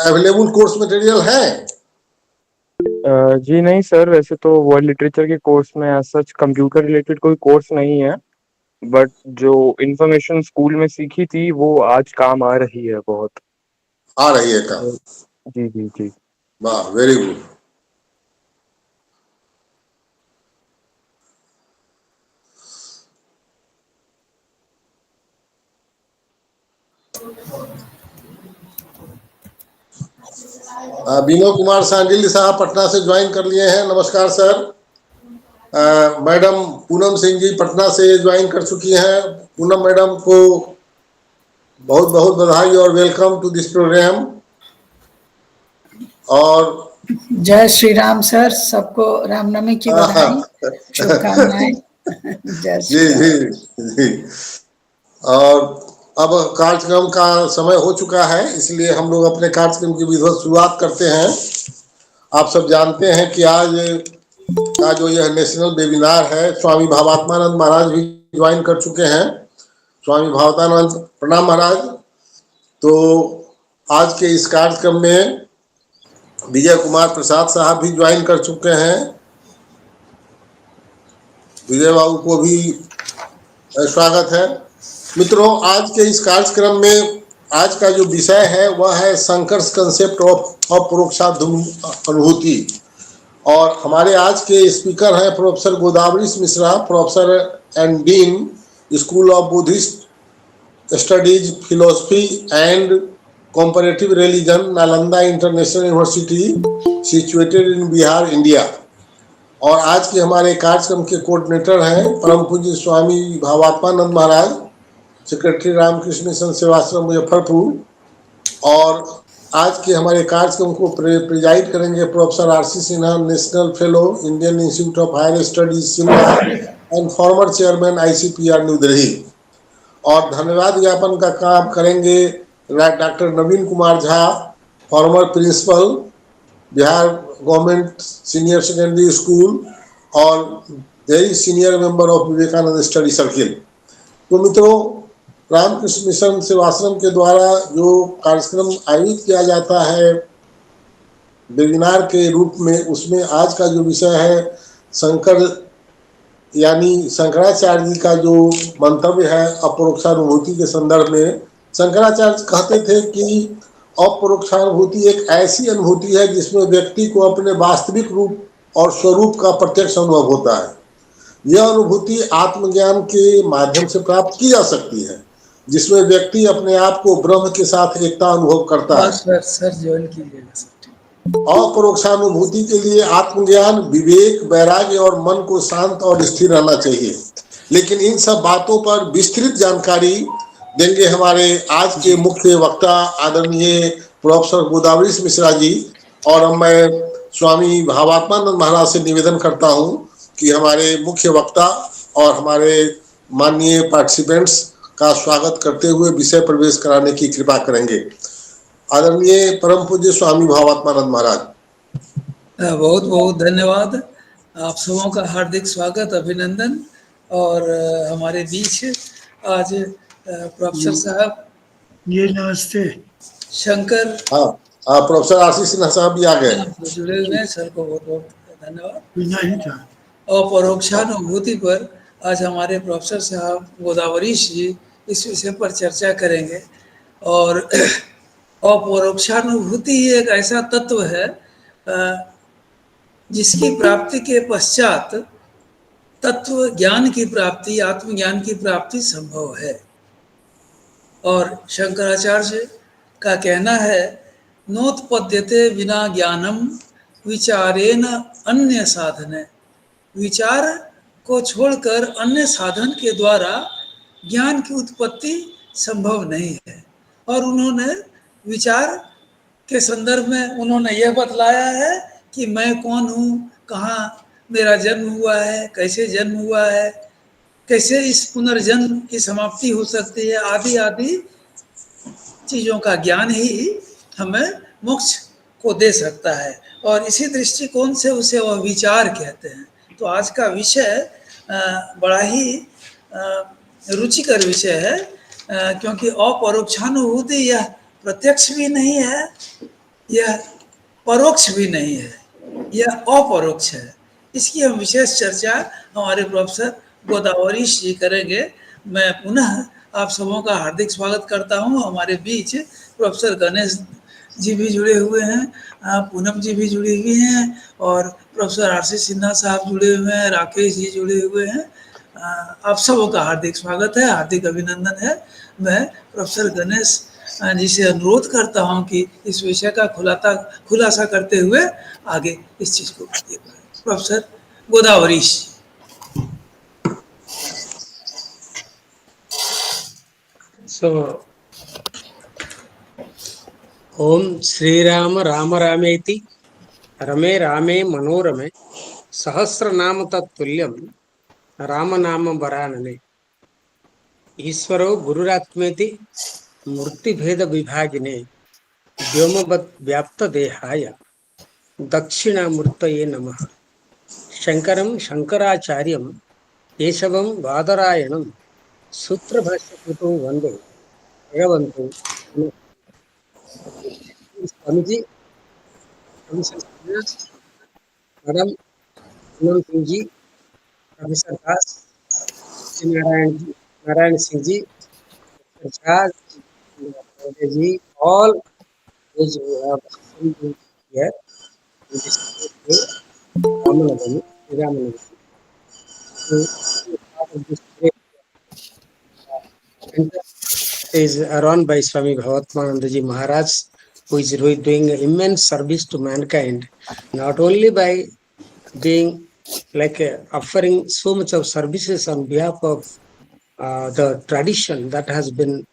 Available course material है? जी नहीं sir, वैसे तो वर्ल्ड लिटरेचर के कोर्स में एज सच कंप्यूटर रिलेटेड कोई कोर्स नहीं है, बट जो इंफॉर्मेशन स्कूल में सीखी थी वो आज काम आ रही है बहुत। आ रही है काम? जी जी जी। वाह, वेरी गुड। विनोद कुमार सांडिल साहब पटना से ज्वाइन कर लिए हैं। नमस्कार सर। मैडम पूनम सिंह जी पटना से ज्वाइन कर चुकी हैं। पूनम मैडम को बहुत बहुत बधाई और वेलकम टू दिस प्रोग्राम। और जय श्री राम सर, सबको रामनवमी की बधाई, शुभकामनाएं। जय जी श्री राम। जी जी। और अब कार्यक्रम का समय हो चुका है, इसलिए हम लोग अपने कार्यक्रम की विधिवत शुरुआत करते हैं। आप सब जानते हैं कि आज का जो यह नेशनल वेबिनार है, स्वामी भावात्मानंद महाराज भी ज्वाइन कर चुके हैं। स्वामी भावात्मानंद, प्रणाम महाराज। तो आज के इस कार्यक्रम में विजय कुमार प्रसाद साहब भी ज्वाइन कर चुके हैं। विजय बाबू को भी स्वागत है। मित्रों, आज के इस कार्यक्रम में आज का जो विषय है वह है शंकर्स कंसेप्ट ऑफ अपरोक्षानुभूति। और हमारे आज के स्पीकर हैं professor Godavari Mishra, professor and dean, school of Buddhist studies, philosophy and comparative religion, Nalanda international university, situated in Bihar, India. और आज के हमारे कार्यक्रम के कोऑर्डिनेटर हैं परम पूज्य स्वामी भावात्मानंद महाराज, सेक्रेटरी रामकृष्ण मिशन सेवाश्रम मुजफ्फरपुर। और आज के हमारे कार्यक्रम को प्रिजाइड करेंगे professor RC Sinha, national fellow, Indian Institute of Higher Studies Shimla and former chairman ICPR New Delhi. और धन्यवाद ज्ञापन का काम करेंगे doctor Naveen Kumar Jha, former principal, Bihar government senior secondary school और very senior member of Vivekananda study circle. तो मित्रों, रामकृष्ण मिशन सेवाश्रम के द्वारा जो कार्यक्रम आयोजित किया जाता है वेबिनार के रूप में, उसमें आज का जो विषय है शंकर यानी शंकराचार्य जी का जो मंतव्य है अपरोक्षानुभूति के संदर्भ में। शंकराचार्य कहते थे कि अपरोक्षानुभूति एक ऐसी अनुभूति है जिसमें व्यक्ति को अपने वास्तविक रूप और स्वरूप का प्रत्यक्ष अनुभव होता है। यह अनुभूति आत्मज्ञान के माध्यम से प्राप्त की जा सकती है, जिसमें व्यक्ति अपने आप को ब्रह्म के साथ एकता अनुभव करता है। अपरोक्षानुभूति के लिए आत्मज्ञान, विवेक, वैराग्य और मन को शांत और स्थिर रहना चाहिए। लेकिन इन सब बातों पर विस्तृत जानकारी देंगे हमारे आज के मुख्य वक्ता आदरणीय प्रोफेसर गोदावरी मिश्रा जी। और अब मैं स्वामी भावात्मानंद महाराज से निवेदन करता हूं कि हमारे मुख्य वक्ता और हमारे माननीय पार्टिसिपेंट्स का स्वागत करते हुए विषय प्रवेश कराने की कृपा करेंगे। आदरणीय परम पूज्य स्वामी भावात्मानंद महाराज। बहुत बहुत धन्यवाद। आप सबों का हार्दिक स्वागत, अभिनंदन। और हमारे बीच आज प्रोफेसर साहब, ये नमस्ते। शंकर, हाँ प्रोफेसर आशीष सिन्हा साहब भी आ गए, जुड़े हुए हैं। सर को बहुत बहुत धन्यवाद। नहीं था अपरोक्षानुभूति पर आज हमारे प्रोफेसर साहब गोदावरी जी इस विषय पर चर्चा करेंगे। और अपरोक्षानुभूति एक ऐसा तत्व है जिसकी प्राप्ति के पश्चात तत्व ज्ञान की प्राप्ति, आत्मज्ञान की प्राप्ति संभव है। और शंकराचार्य का कहना है, नोत्पद्यते विना ज्ञानम विचारेण अन्य साधने। विचार को छोड़कर अन्य साधन के द्वारा ज्ञान की उत्पत्ति संभव नहीं है। और उन्होंने विचार के संदर्भ में उन्होंने यह बतलाया है कि मैं कौन हूँ, कहाँ मेरा जन्म हुआ है, कैसे जन्म हुआ है, कैसे इस पुनर्जन्म की समाप्ति हो सकती है, आदि आदि चीज़ों का ज्ञान ही हमें मोक्ष को दे सकता है। और इसी दृष्टिकोण से उसे वह विचार कहते हैं। तो आज का विषय बड़ा ही रुचिकर विषय है, क्योंकि अपरोक्षानुभूति यह प्रत्यक्ष भी नहीं है, यह परोक्ष भी नहीं है, यह अपरोक्ष है। इसकी हम विशेष चर्चा हमारे प्रोफेसर गोदावरी जी करेंगे। मैं पुनः आप सबों का हार्दिक स्वागत करता हूं। हमारे बीच प्रोफेसर गणेश जी भी जुड़े हुए हैं, पूनम जी भी जुड़ी हुई हैं, और प्रोफेसर आर सी सिन्हा साहब जुड़े हुए हैं, राकेश जी जुड़े हुए हैं। आप सबों का हार्दिक स्वागत है, हार्दिक अभिनंदन है। मैं प्रोफेसर गणेश जी से अनुरोध करता हूं कि इस विषय का खुलासा करते हुए आगे इस चीज को बढ़ाइए। Professor Godavari ji. So, Om Sri Rama Rama Rameti Rame Rame Manorame Sahasra Nama Tulyam Rama Nama Varanane Iswaro Gururatmeti Murti Bheda Vibhagine Vyomabhat Vyapta Dehaya Dakshina Murtaye Namaha Shankaram Shankaracharyam Keshavam Vadarayanam Sutra Bhashyakutu Vande Bhagavantu Swamiji Madam Anand Singh ji, Professor Das, Narayan Singh ji, Dr. Jha ji, all those who have assembled here in this great day, Ramanavami, Ramanavami, to be part of this great center is run by Swami Bhavatmananda ji Maharaj, who is doing immense service to mankind, not only by being offering so much of services on behalf of the tradition that has been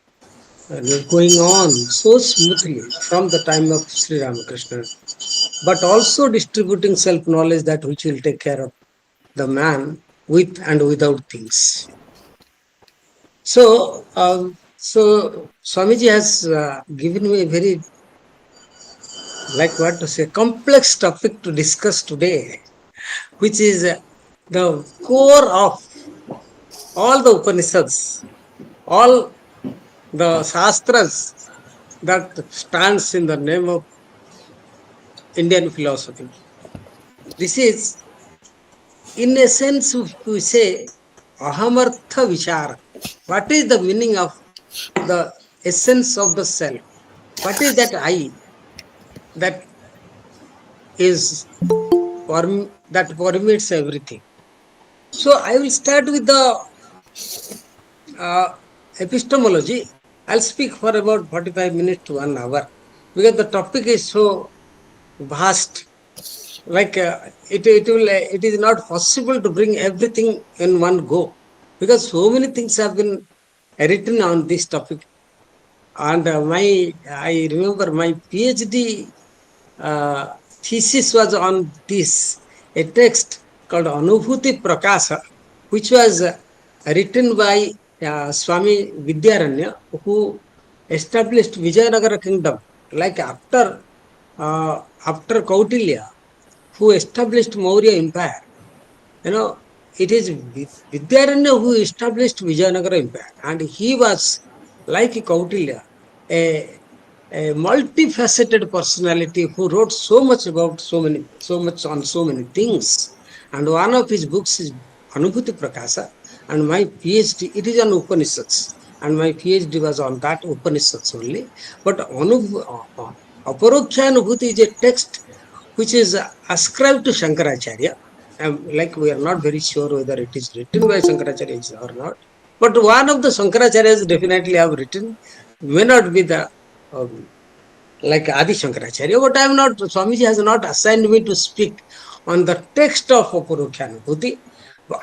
going on so smoothly from the time of Sri Ramakrishna, but also distributing self-knowledge that which will take care of the man with and without things. So Swamiji has given me a very, complex topic to discuss today, which is the core of all the Upanishads, all the Shastras that stands in the name of Indian philosophy. This is, in a sense, if we say, Ahamartha Vichara. What is the meaning of the essence of the self? What is that I that is that permeates everything? So I will start with the epistemology. I'll speak for about 45 minutes to 1 hour because the topic is so vast. It is not possible to bring everything in one go because so many things have been written on this topic. And I remember my PhD thesis was on this, a text called Anubhuti Prakasa, which was written by Swami Vidyaranya, who established Vijayanagara kingdom. Like after Kautilya, who established Maurya Empire. It is Vidyaranya who established Vijayanagara Empire, and he was like Kautilya, a multifaceted personality who wrote so much about so much on so many things. And one of his books is Anubhuti Prakasa, and my PhD, it is on Upanishads, and my PhD was on that Upanishads only. But Aparokshanubhuti is a text which is ascribed to Shankaracharya. We are not very sure whether it is written by Shankaracharya or not. But one of the Shankaracharyas definitely have written, may not be the like Adi Shankaracharya, but I am not, Swamiji has not assigned me to speak on the text of Aparokshanubhuti.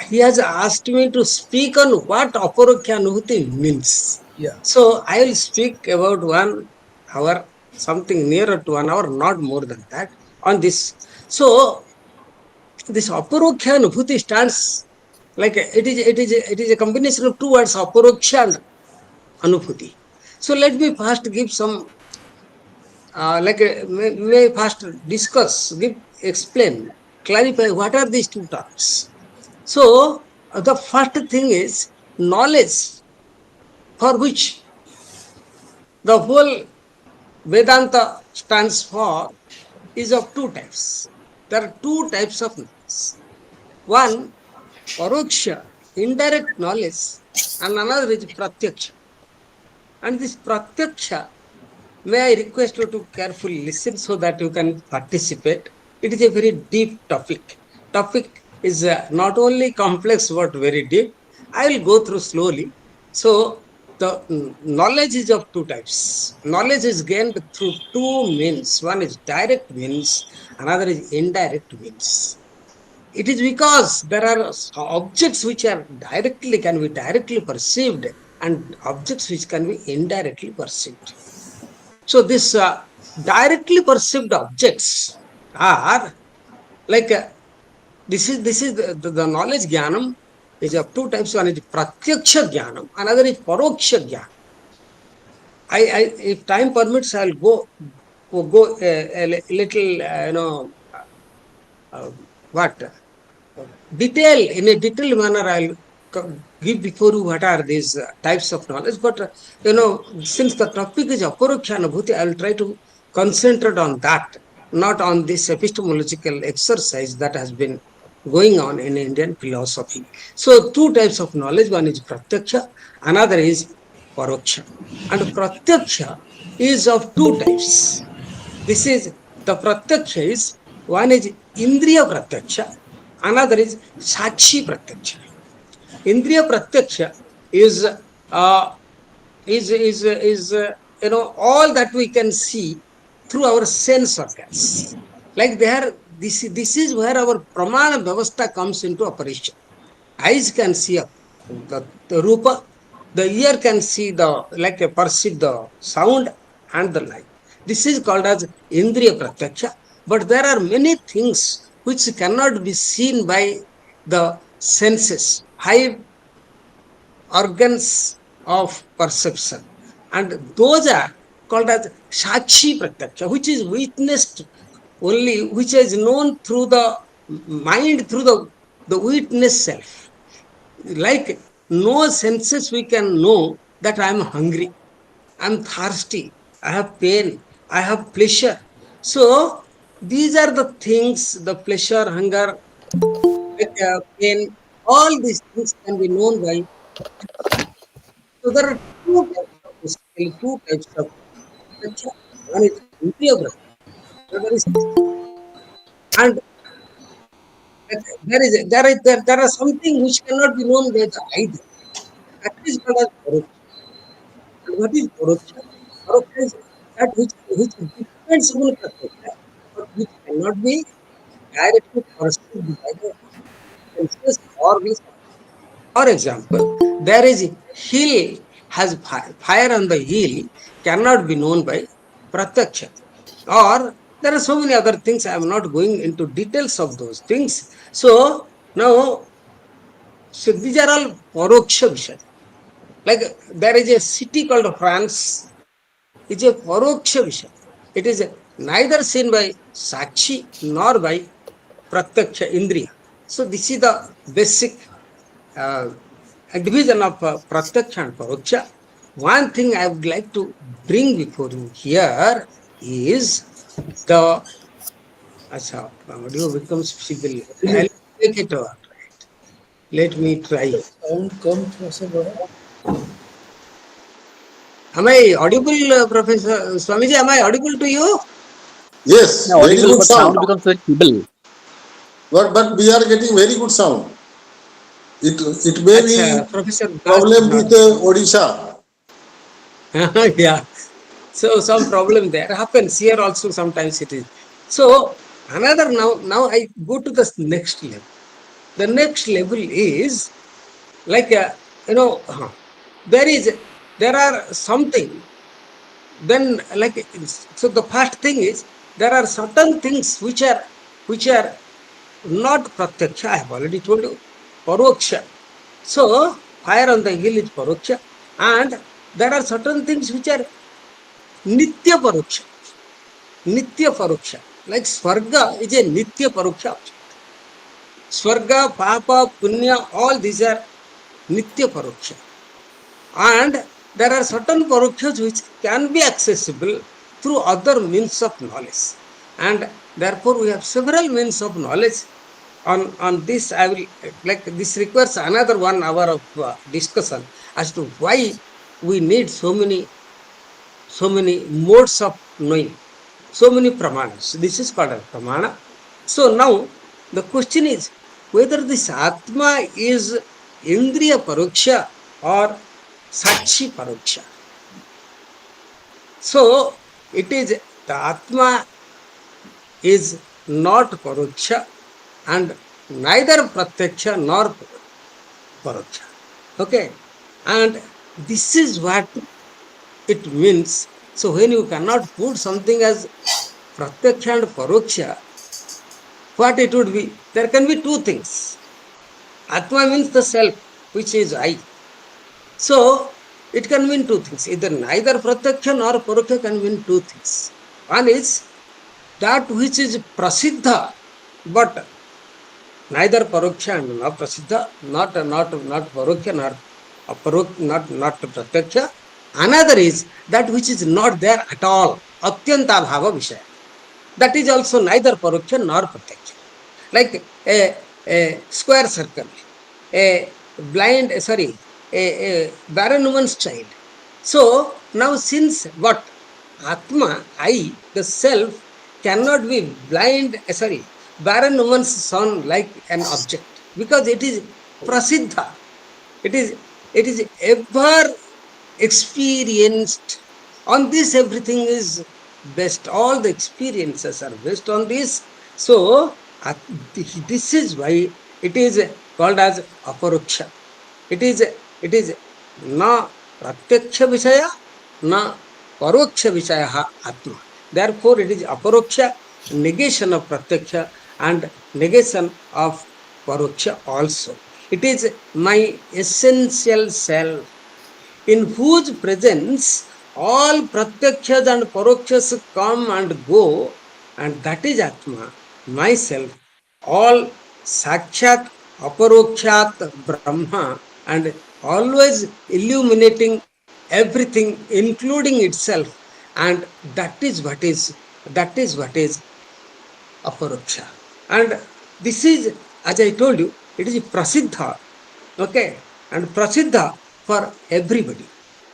He has asked me to speak on what Aparokshanubhuti means. Yeah. So I will speak about 1 hour, something nearer to 1 hour, not more than that, on this. So this Aparokshanubhuti stands it is a combination of two words, Aparoksha and Anubhuti. So let me first give some may first discuss, explain, clarify what are these two terms. So the first thing is knowledge, for which the whole Vedanta stands for is of two types. There are two types of knowledge. One, Paroksha, indirect knowledge, and another is Pratyaksha. And this Pratyaksha, may I request you to carefully listen so that you can participate. It is a very deep topic. Topic is not only complex but very deep. I will go through slowly. So the knowledge is of two types. Knowledge is gained through two means. One is direct means, another is indirect means. It is because there are objects which are directly can be directly perceived and objects which can be indirectly perceived. So this directly perceived objects are like this is the knowledge jnanam is of two types. One is pratyaksha jnanam, another is paroksha jnanam. I if time permits, I'll go a little uh, what detail in a detailed manner. I'll give before you what are these types of knowledge. But since the topic is Aparokshanubhuti, I will try to concentrate on that, not on this epistemological exercise that has been going on in Indian philosophy. So, two types of knowledge: one is Pratyaksha, another is Paroksha. And Pratyaksha is of two types. This is the Pratyaksha is one is Indriya Pratyaksha, another is Sakshi Pratyaksha. Indriya Pratyaksha is all that we can see through our sense organs. Like this is where our pramana vyavastha comes into operation. Eyes can see the rupa, the ear can see perceive the sound and the light. This is called as Indriya Pratyaksha. But there are many things which cannot be seen by the senses. Five organs of perception. And those are called as Sakshi Pratyaksha, which is witnessed only, which is known through the mind, through the witness self. Like no senses we can know that I am hungry, I am thirsty, I have pain, I have pleasure. So these are the things, the pleasure, hunger, pain, all these things can be known by. So there are two types of praksha. One is Indriya Praksha, another is, and there are something which cannot be known by the eye. That is called as Paroksha. And what is Paroksha? Paroksha is that which depends on Pratyaksha, but which cannot be directly perceived by the senses or the. For example, there is hill has fire on the hill cannot be known by Pratyaksha. Or there are so many other things. I am not going into details of those things. So now, so these are all Paroksha Vishaya. Like there is a city called France. It's a Paroksha Vishaya. It is neither seen by Sakshi nor by Pratyaksha Indriya. So this is the basic division of Pratyaksha and Paroksha. One thing I would like to bring before you here is the audio becomes visible. I'll take it over. Let me try. Sound कम थोड़ा सा बढ़ा. Am I audible, Professor Swamiji? Am I audible to you? Yes, Yeah, very audible, good but sound. sound becomes very feeble. But we are getting very good sound. It may be Professor problem with Odisha. Yeah. So some problem there happens here also. Sometimes it is. So another now I go to the next level. The next level is like there are something. Then so the first thing is there are certain things which are not pratyaksha. I have already told you paroksha. So fire on the hill is paroksha, and there are certain things which are nitya paroksha. Nitya paroksha, like swarga is a nitya paroksha object. Swarga, papa, punya, all these are nitya paroksha. And there are certain parokshas which can be accessible through other means of knowledge. And therefore, we have several means of knowledge. On this, I will this requires another 1 hour of discussion as to why we need so many modes of knowing, so many pramanas. This is called a pramana. So now the question is whether this Atma is Indriya Paroksha or Sakshi Paroksha. So it is the Atma is not Paroksha and neither Pratyaksha nor Paroksha. Okay. And this is what it means. So when you cannot put something as Pratyaksha and Paroksha, what it would be? There can be two things. Atma means the self, which is I. So it can mean two things. Either neither Pratyaksha nor Paroksha can mean two things. One is that which is Prasiddha, but neither Paroksha and not Prasiddha, not Paroksha, not Pratyaksha. Another is that which is not there at all, Atyanta Bhava Vishaya. That is also neither Paroksha nor Pratyaksha. Like a square circle, a barren woman's child. So now since what? Atma, I, the self, cannot be barren woman's son like an object because it is prasiddha. It is ever experienced. On this, everything is based. All the experiences are based on this. So this is why it is called as aparoksha. It is na pratyaksha vishaya, na paroksha vishaya atma. Therefore, it is aparoksha, negation of pratyaksha and negation of paroksha also. It is my essential self in whose presence all pratyakshas and parokshas come and go, and that is Atma, myself, all sakshat, aparokshat, Brahma, and always illuminating everything, including itself, and that is what is aparoksha. And this is, as I told you, it is prasiddha, okay, and prasiddha for everybody.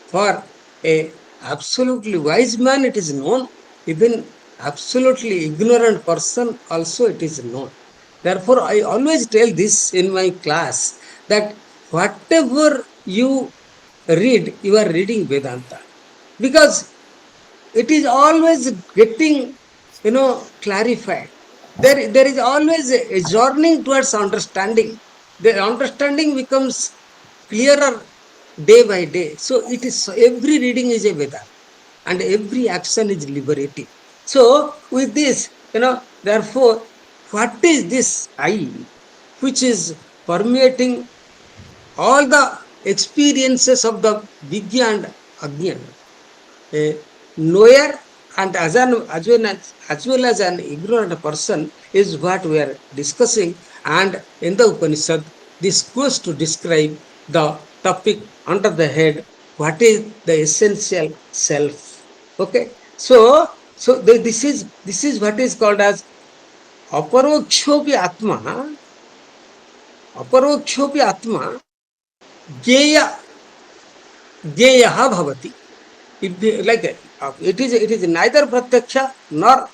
For a absolutely wise man, it is known. Even absolutely ignorant person also it is known. Therefore, I always tell this in my class that whatever you read, you are reading Vedanta. Because it is always getting, clarified. There is always a journeying towards understanding. The understanding becomes clearer day by day. So it is every reading is a Vedanta and every action is liberating. So with this, therefore, what is this I which is permeating all the experiences of the Vigya and Ajnana? A knower and as well as an ignorant person is what we are discussing. And in the Upanishad, this goes to describe the topic under the head, what is the essential self. Okay, so this is what is called as aparokshopi atma. Aparokshopi atma geya bhavati. It is neither pratyaksha nor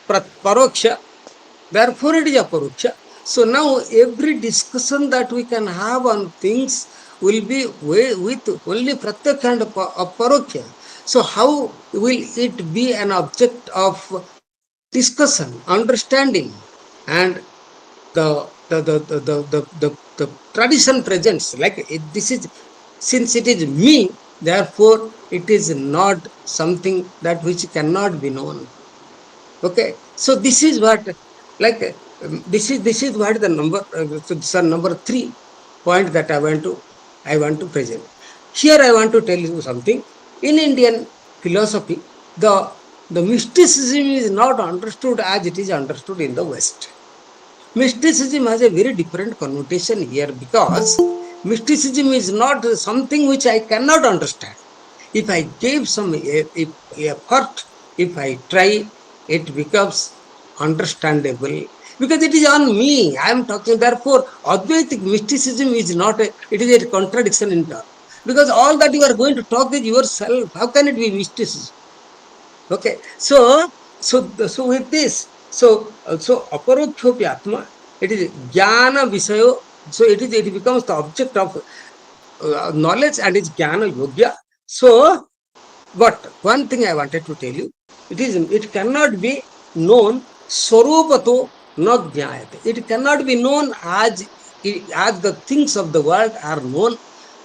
paroksha. Therefore, it is aparoksha. So now every discussion that we can have on things will be with only pratyaksha and paroksha. So how will it be an object of discussion, understanding, and the tradition presents like this is, since it is me, therefore it is not something that which cannot be known. Okay, so this is what this is what the number 3 point that I want to present. Here I want to tell you something. In Indian philosophy, the mysticism is not understood as it is understood in the West. Mysticism has a very different connotation here because mysticism is not something which I cannot understand. If I give some effort, if I try, it becomes understandable because it is on me. I am talking. Therefore, Advaitic mysticism is not it is a contradiction in term. Because all that you are going to talk is yourself. How can it be mysticism? Okay, so with this, so aparokshopi atma, it is jnana visayo. So it becomes the object of knowledge and is jnana yogya. So, but one thing I wanted to tell you, it cannot be known swarupato na jnayate. It cannot be known as the things of the world are known.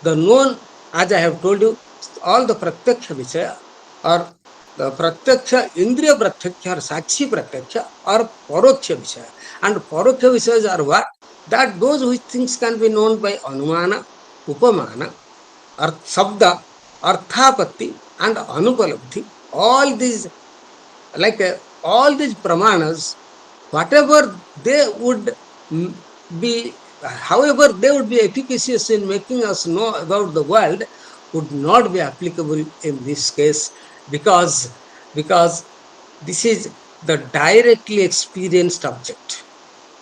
The known, as I have told you, all the pratyaksha vishaya or the pratyaksha, indriya pratyaksha or sakshi pratyaksha or paroksha vishaya. And paroksha vishayas are what? That those which things can be known by anumana, upamana, sabda, arthapatti, and anupalabdhi. All these, like all these pramanas, whatever they would be, however they would be efficacious in making us know about the world, would not be applicable in this case because this is the directly experienced object.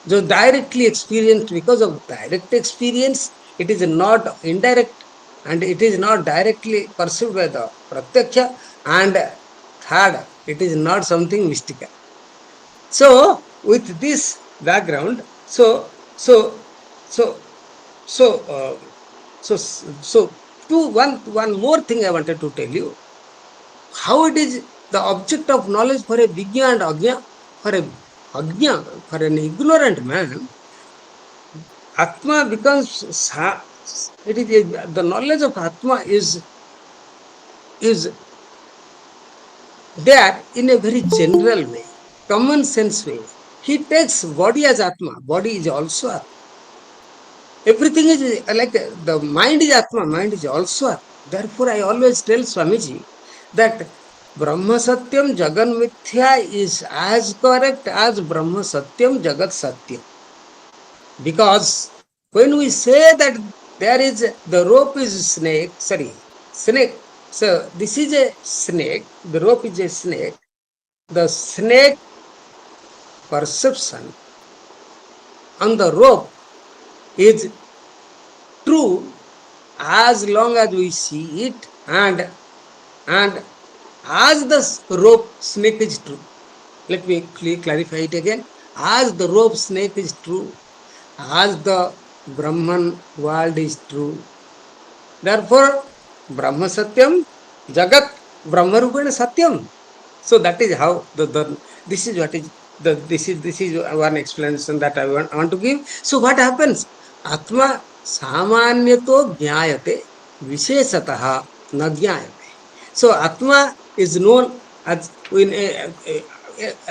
So directly experienced, because of direct experience, it is not indirect and it is not directly perceived by the pratyaksha, and third, it is not something mystical. So with this background, so so so so one more thing I wanted to tell you, how it is the object of knowledge for a vigya and agya, for a agya, for an ignorant man. Atma becomes it is the knowledge of Atma is there in a very general way, common sense way. He takes body as Atma. Body is also Atma. Everything is like the mind is Atma. Mind is also Atma. Therefore, I always tell Swamiji that Brahma Satyam Jagan Mithya is as correct as Brahma Satyam Jagat Satyam. Because when we say that there is the rope is snake. So this is a snake, the rope is a snake. The snake perception on the rope is true as long as we see it, and as the rope snake is true. Let me clarify it again. As the rope snake is true, as the Brahman world is true. Therefore, Brahma Satyam, Jagat Brahma Rupena Satyam. So that is how this is what is this is one explanation that I want to give. So what happens? Atma samanyato jnayate vishesataha na jnayate. So Atma is known as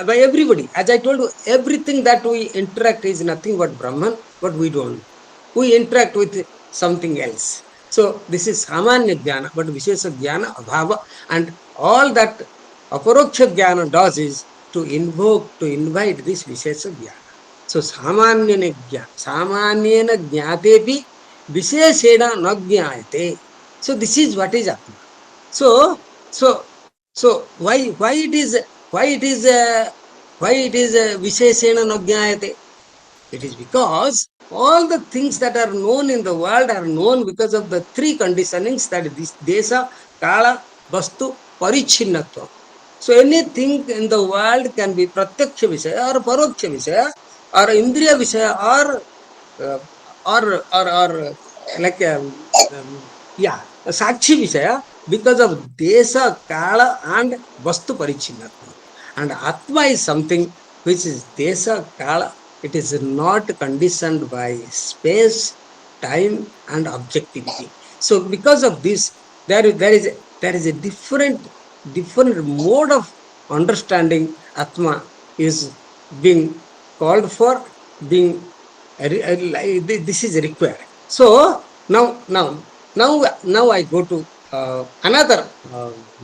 by everybody. As I told you, everything that we interact is nothing but Brahman, but we don't. We interact with something else. So this is Samanya Jnana, but Vishesha Jnana, Abhava, and all that Aparoksha Jnana does is to invite this Vishesha Jnana. So Samanyana Jnatepi Visheshena na Jnayate. So this is what is Atma. So why it is Visheshena na Jnayate? It is because all the things that are known in the world are known because of the three conditionings, that is Desha, Kala, Vastu, Parichinnatva. So anything in the world can be Pratyaksha Vishaya or Paroksha Vishaya or Indriya Vishaya uh, or like Sakshi Vishaya because of Desha, Kala and Vastu Parichinnatva. And Atma is something which is Desha, Kala. It is not conditioned by space, time, and objectivity. So, because of this, there is a different mode of understanding Atma is being called for, being this is required. So now I go to another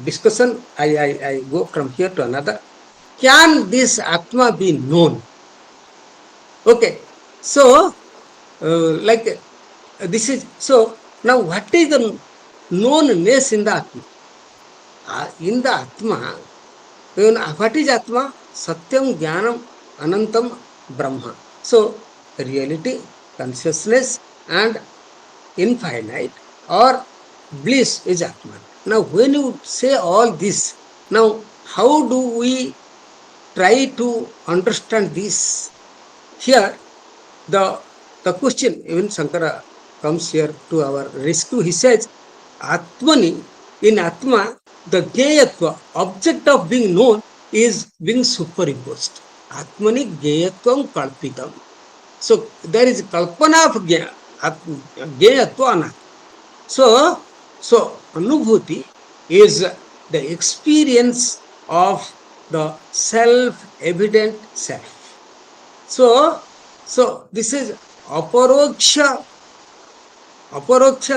discussion. I go from here to another. Can this Atma be known? Okay, so this is so. Now, what is the knownness in the Atma? in the Atma, what is Atma? Satyam, Jnanam, Anantam, Brahma. So, reality, consciousness, and infinite or bliss is Atman. Now, when you say all this, now how do we try to understand this? Here, the the question, even Shankara comes here to our rescue. He says, Atmani, in Atma, the Gayatva, object of being known, is being superimposed. Atmani Gayatvam Kalpitam. So there is Kalpana of Gayatva and Atma. So Anubhuti is the experience of the self-evident self. So this is Aparoksha,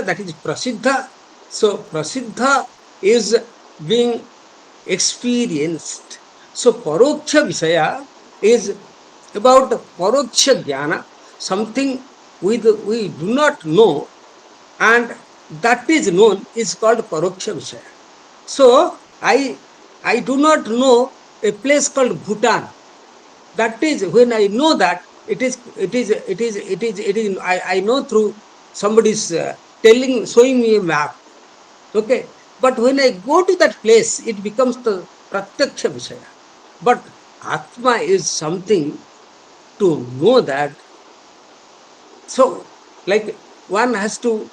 that is Prasiddha. So Prasiddha is being experienced. So Paroksha Visaya is about Paroksha Jnana, something we do not know, and that is known is called Paroksha Visaya. So I do not know a place called Bhutan. That is when I know that I know through somebody's showing me a map. Okay. But when I go to that place, it becomes the Pratyaksha Vishaya. But Atma is something to know that. So, like one has to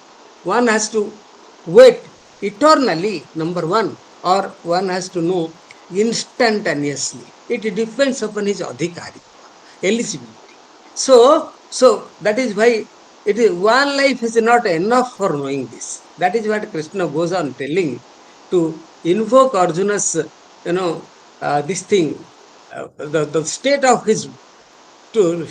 wait eternally, number one, or one has to know instantaneously. It depends upon his adhikari, eligibility. So that is why it is one life is not enough for knowing this. That is what Krishna goes on telling to invoke Arjuna's, this thing, the state of his to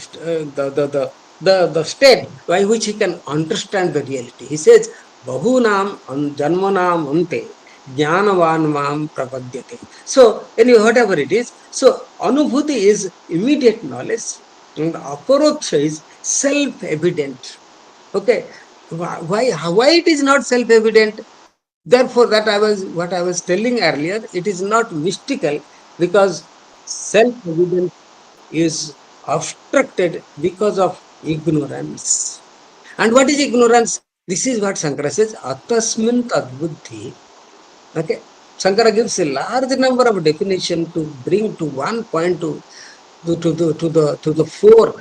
the state by which he can understand the reality. He says, Bahunam Janmanam Ante Jnanavan Mam Prapadyate. So, anyway, whatever it is, so Anubhuti is immediate knowledge, and Aparoksha is self-evident. Okay. Why it is not self-evident? Therefore, what I was telling earlier, it is not mystical because self-evident is obstructed because of ignorance. And what is ignorance? This is what Shankara says, Atasmin Tadbuddhi. Okay. Shankara gives a large number of definition to bring to one point to the fore,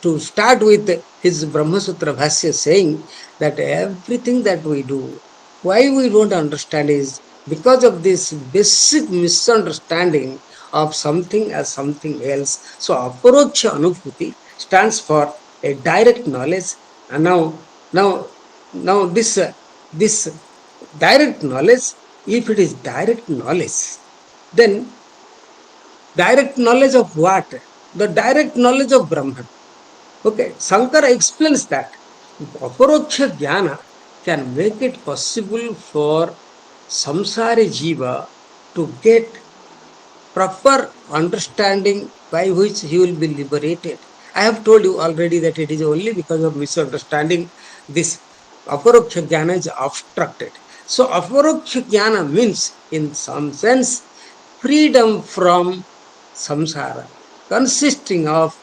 to start with his Brahma Sutra Bhasya saying that everything that we do, why we don't understand is because of this basic misunderstanding of something as something else. So Aparoksha Anubhuti stands for a direct knowledge. And now this direct knowledge, if it is direct knowledge, then direct knowledge of what? The direct knowledge of Brahman. Okay, Shankara explains that Aparoksha Jnana can make it possible for samsari jiva to get proper understanding by which he will be liberated. I have told you already that it is only because of misunderstanding this Aparoksha Jnana is obstructed. So Aparoksha Jnana means, in some sense, freedom from samsara, consisting of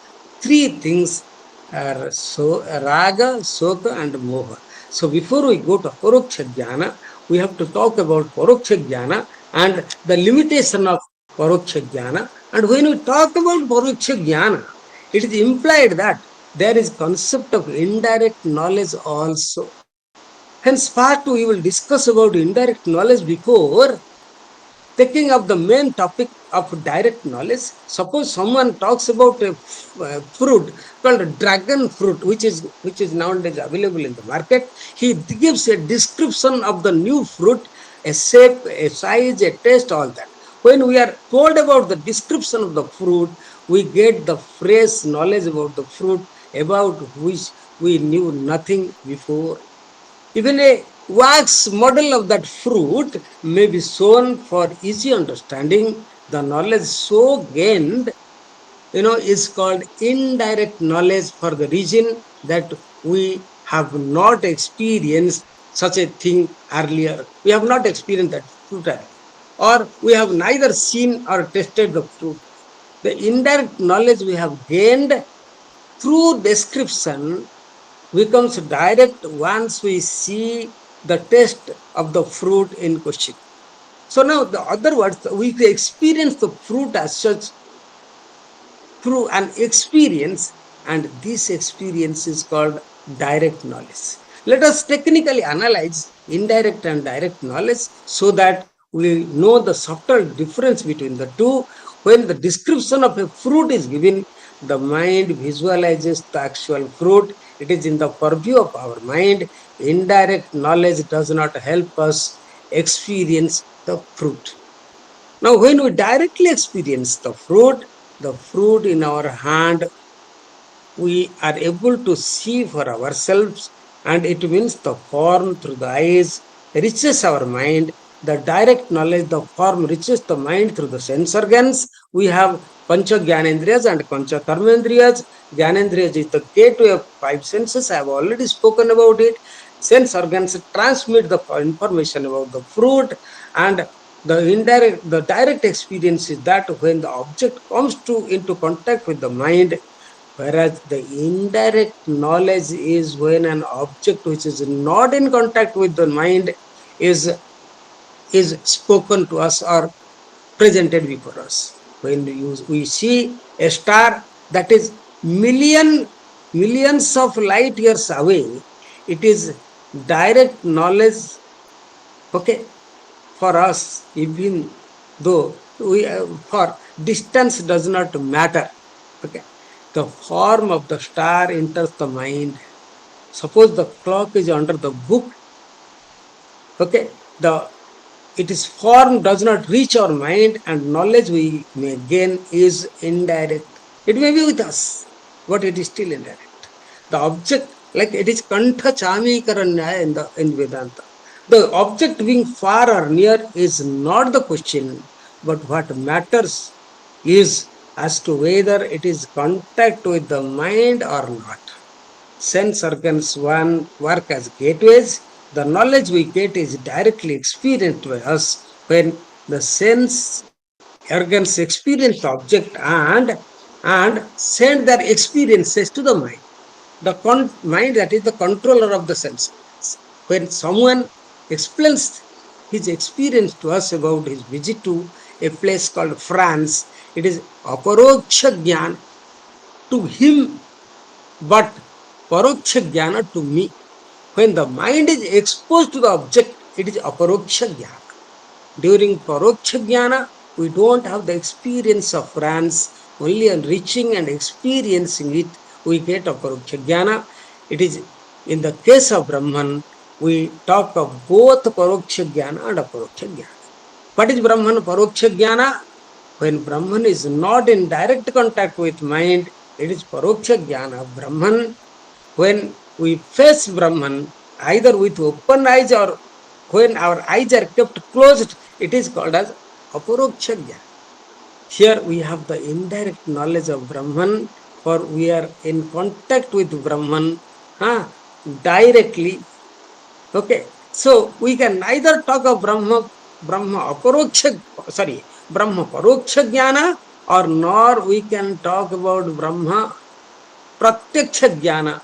three things, raga, soka, and moha. So before we go to Aparoksha Jnana, we have to talk about Paroksha Jnana and the limitation of Paroksha Jnana. And when we talk about Paroksha Jnana, it is implied that there is concept of indirect knowledge also. Hence, part 2 we will discuss about indirect knowledge before taking up the main topic of direct knowledge. Suppose someone talks about a fruit called dragon fruit, which is nowadays available in the market. He gives a description of the new fruit, a shape, a size, a taste, all that. When we are told about the description of the fruit, we get the fresh knowledge about the fruit about which we knew nothing before. Even a wax model of that fruit may be shown for easy understanding. The knowledge so gained, is called indirect knowledge for the reason that we have not experienced such a thing earlier. We have not experienced that fruit earlier. Or we have neither seen or tasted the fruit. The indirect knowledge we have gained through description becomes direct once we see the taste of the fruit in question. So now, the other words, we experience the fruit as such through an experience, and this experience is called direct knowledge. Let us technically analyze indirect and direct knowledge so that we know the subtle difference between the two. When the description of a fruit is given, the mind visualizes the actual fruit. It is in the purview of our mind. Indirect knowledge does not help us experience the fruit. Now, when we directly experience the fruit in our hand, we are able to see for ourselves, and it means the form through the eyes reaches our mind. The direct knowledge, the form reaches the mind through the sense organs. We have Pancha Gyanendriyas and Pancha Karmendriyas. Gyanendriyas is the gateway of five senses. I have already spoken about it. Sense organs transmit the information about the fruit, and the direct experience is that when the object comes into contact with the mind, whereas the indirect knowledge is when an object which is not in contact with the mind is spoken to us or presented before us. When we see a star that is millions of light years away, it is direct knowledge, okay, for us, even though for distance does not matter. Okay, the form of the star enters the mind. Suppose the clock is under the book. Okay, the its form does not reach our mind, and knowledge we may gain is indirect. It may be with us, but it is still indirect. The object, like it is Kantha Chamikaranya in Vedanta. The object being far or near is not the question, but what matters is as to whether it is contact with the mind or not. Sense organs one work as gateways. The knowledge we get is directly experienced by us when the sense organs experience the object and send their experiences to the mind. The mind that is the controller of the sense organs. When someone explains his experience to us about his visit to a place called France, it is aparoksha jnana to him, but paroksha jnana to me. When the mind is exposed to the object, it is aparoksha jnana. During paroksha jnana, we don't have the experience of France. Only on reaching and experiencing it, we get aparoksha jnana. It is in the case of Brahman, we talk of both paroksha jnana and aparoksha jnana. What is Brahman paroksha jnana? When Brahman is not in direct contact with mind, it is paroksha jnana. Brahman, when we face Brahman, either with open eyes or when our eyes are kept closed, it is called as aparoksha jnana. Here we have the indirect knowledge of Brahman, for we are in contact with Brahman directly. Okay, so we can neither talk of Brahma aparoksha, Brahma paroksha jnana, or nor we can talk about Brahma pratyaksha jnana.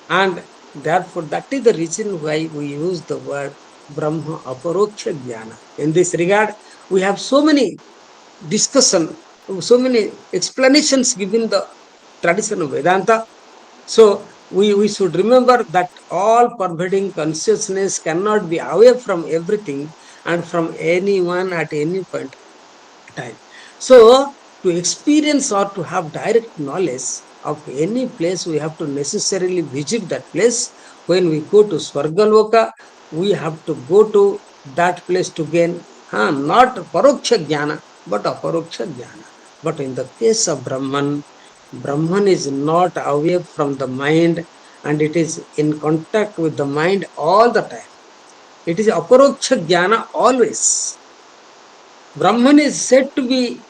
And therefore, that is the reason why we use the word Brahma aparoksha jnana. In this regard, we have so many discussion, so many explanations given the tradition of Vedanta. So we should remember that all pervading consciousness cannot be away from everything and from anyone at any point of time. So to experience or to have direct knowledge of any place, we have to necessarily visit that place. When we go to Swargaloka, we have to go to that place to gain not paroksha jnana, but aparoksha jnana. But in the case of Brahman, Brahman is not away from the mind, and it is in contact with the mind all the time. It is aparoksha jnana always. Brahman is said to be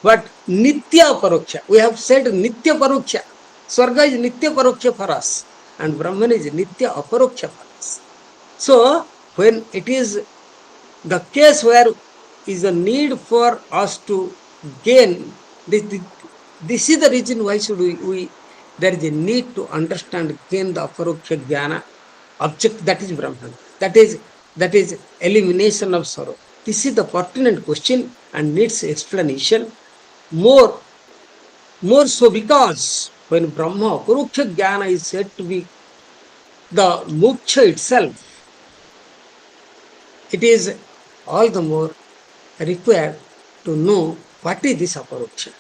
but nitya paroksha. We have said nitya paroksha. Swarga is nitya paroksha for us, and Brahman is nitya aparoksha for us. So when it is the case where is a need for us to gain this is the reason why should we there is a need to understand gain the aparoksha jnana object that is Brahman. That is elimination of sorrow. This is the pertinent question and needs explanation more more so because when Brahma Aparoksha Jnana is said to be the moksha itself, it is all the more required to know what is this Aparoksha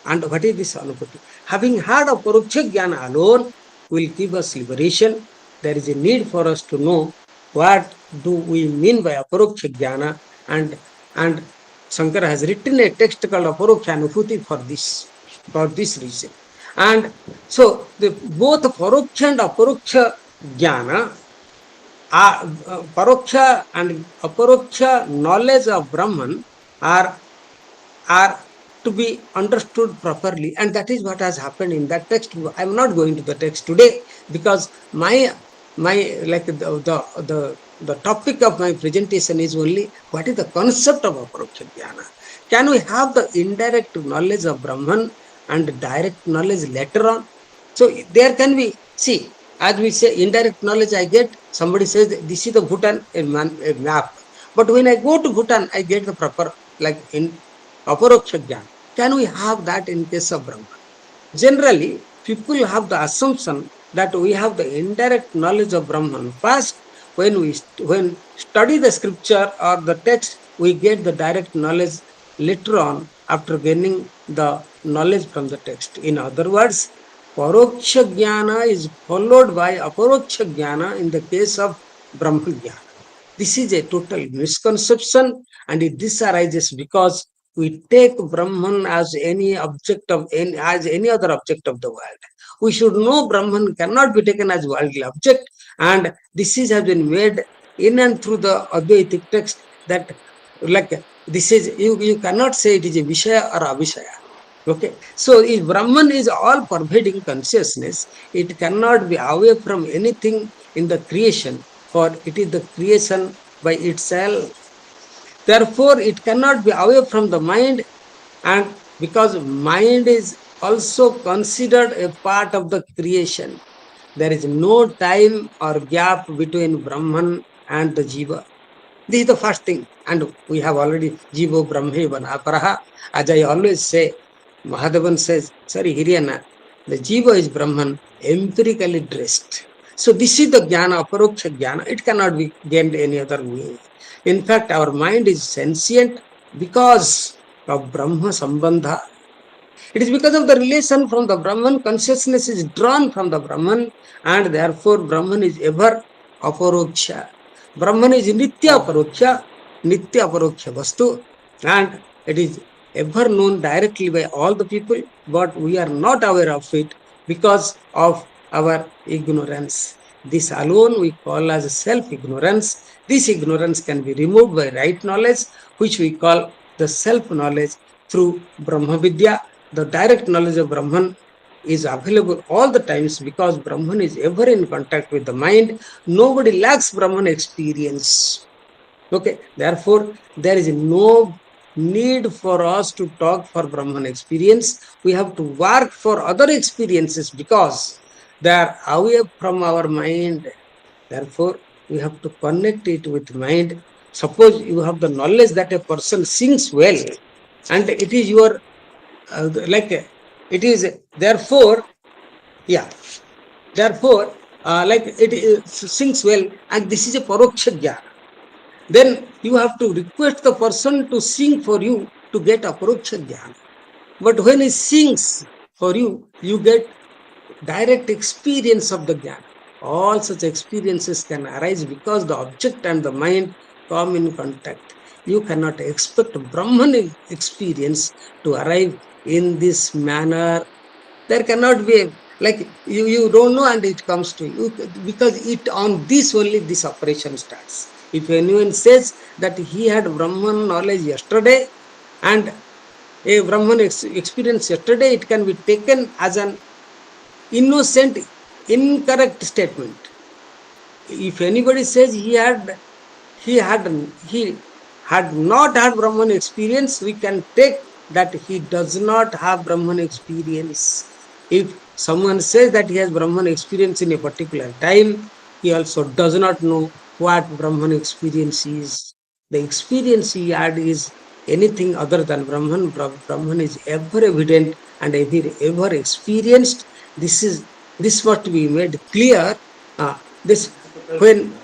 and what is this Anubhuti. Having had Aparoksha Jnana alone will give us liberation. There is a need for us to know what do we mean by Aparoksha Jnana, and Shankara has written a text called Aparokshanubhuti for this reason. And so both Paroksha and Aparoksha Jnana Paroksha and Aparoksha knowledge of Brahman are are to be understood properly, and that is what has happened in that text. I am not going to the text today because my like the topic of my presentation is only what is the concept of Aparoksha Jnana. Can we have the indirect knowledge of Brahman and direct knowledge later on? So there can be, see, as we say, indirect knowledge I get, somebody says this is the Bhutan, a map. But when I go to Bhutan, I get the proper, like in Aparoksha Jnana. Can we have that in case of Brahman? Generally, people have the assumption that we have the indirect knowledge of Brahman. First, when study the scripture or the text, we get the direct knowledge later on after gaining the knowledge from the text. In other words, Paroksha Jnana is followed by Aparoksha Jnana in the case of Brahma Jnana. This is a total misconception, and this arises because we take Brahman as any object of as any other object of the world. We should know Brahman cannot be taken as worldly object, and this has been made in and through the Advaitic text that like this is you cannot say it is a Vishaya or Avishaya. Okay, so if Brahman is all pervading consciousness, it cannot be away from anything in the creation, for it is the creation by itself. Therefore, it cannot be away from the mind, and because mind is also considered a part of the creation, there is no time or gap between Brahman and the Jiva. This is the first thing. And we have already Jivo Brahmevan Aparaha. As I always say, Mahadevan says, sorry, Hiryana, the Jiva is Brahman empirically dressed. So this is the Jnana, Aparoksha Jnana. It cannot be gained any other way. In fact, our mind is sentient because of Brahma Sambandha. It is because of the relation from the Brahman, consciousness is drawn from the Brahman, and therefore Brahman is ever Aparoksha. Brahman is Nitya Aparoksha Vastu, and it is ever known directly by all the people, but we are not aware of it because of our ignorance. This alone we call as self-ignorance. This ignorance can be removed by right knowledge, which we call the self-knowledge through Brahma Vidya. The direct knowledge of Brahman is available all the times because Brahman is ever in contact with the mind. Nobody lacks Brahman experience. Okay, therefore, there is no need for us to talk for Brahman experience. We have to work for other experiences because they are away from our mind. Therefore, we have to connect it with mind. Suppose you have the knowledge that a person sings well, and it is your like it is therefore, yeah, therefore, like it sings well, and this is a paroksha jnana. Then you have to request the person to sing for you to get aparoksha jnana. But when he sings for you, you get direct experience of the jnana. All such experiences can arise because the object and the mind come in contact. You cannot expect Brahman experience to arrive in this manner. There cannot be like you don't know and it comes to you because it on this only this operation starts. If anyone says that he had Brahman knowledge yesterday and a Brahman experience yesterday, it can be taken as an innocent, incorrect statement. if anybody says he had he had not had Brahman experience, we can take that he does not have Brahman experience. If someone says that he has Brahman experience in a particular time, he also does not know what Brahman experience is. The experience he had is anything other than Brahman. Brahman is ever evident and ever experienced. This must be made clear. This when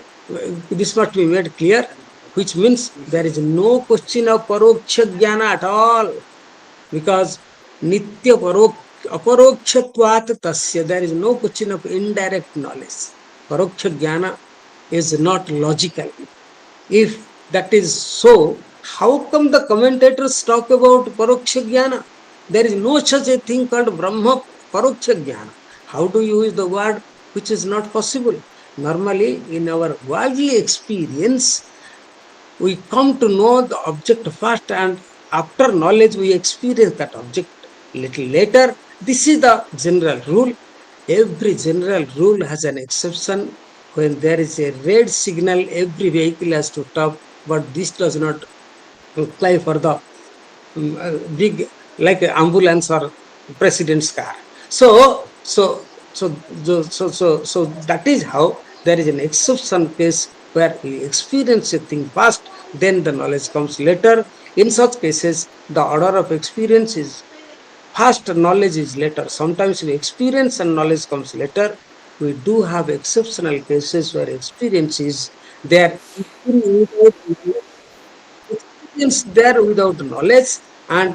this must be made clear, which means there is no question of paroksha jnana at all, because nitya aparokshatvat tasya, there is no question of indirect knowledge. Paroksha jnana is not logical. If that is so, how come the commentators talk about paroksha jnana? There is no such a thing called Brahma paroksha jnana. How do you use the word which is not possible? Normally, in our worldly experience, we come to know the object first, and after knowledge, we experience that object little later. This is the general rule. Every general rule has an exception. When there is a red signal, every vehicle has to stop, but this does not apply for the big, like ambulance or president's car. So that is how there is an exception case where we experience a thing first, then the knowledge comes later. In such cases, the order of experience is first, knowledge is later. Sometimes we experience and knowledge comes later. We do have exceptional cases where experience is there, experience there without knowledge, and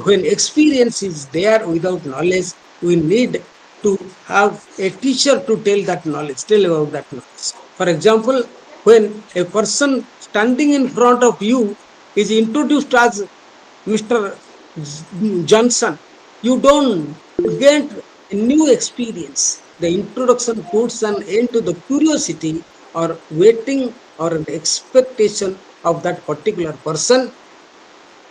when experience is there without knowledge, we need to have a teacher to tell about that knowledge. For example, when a person standing in front of you is introduced as Mr. Johnson, you don't get a new experience. The introduction puts an end to the curiosity or waiting or an expectation of that particular person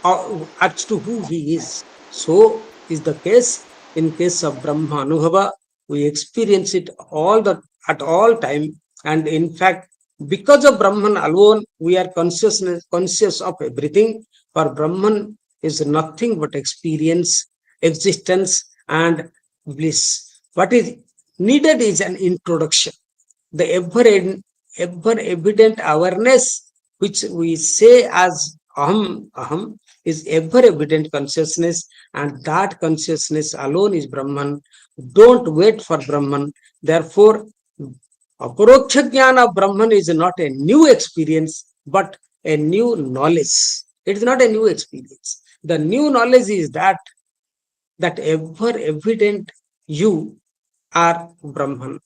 as to who he is. So is the case in case of Brahma Anubhava. We experience it all the at all time, and in fact, because of Brahman alone, we are conscious of everything. For Brahman is nothing but experience, existence, and bliss. What is needed is an introduction, the ever evident awareness which we say as aham is ever evident consciousness, and that consciousness alone is Brahman. Don't wait for Brahman. Therefore, aparoksha jnana of Brahman is not a new experience but a new knowledge. It is not a new experience. The new knowledge is that ever evident you are Brahman.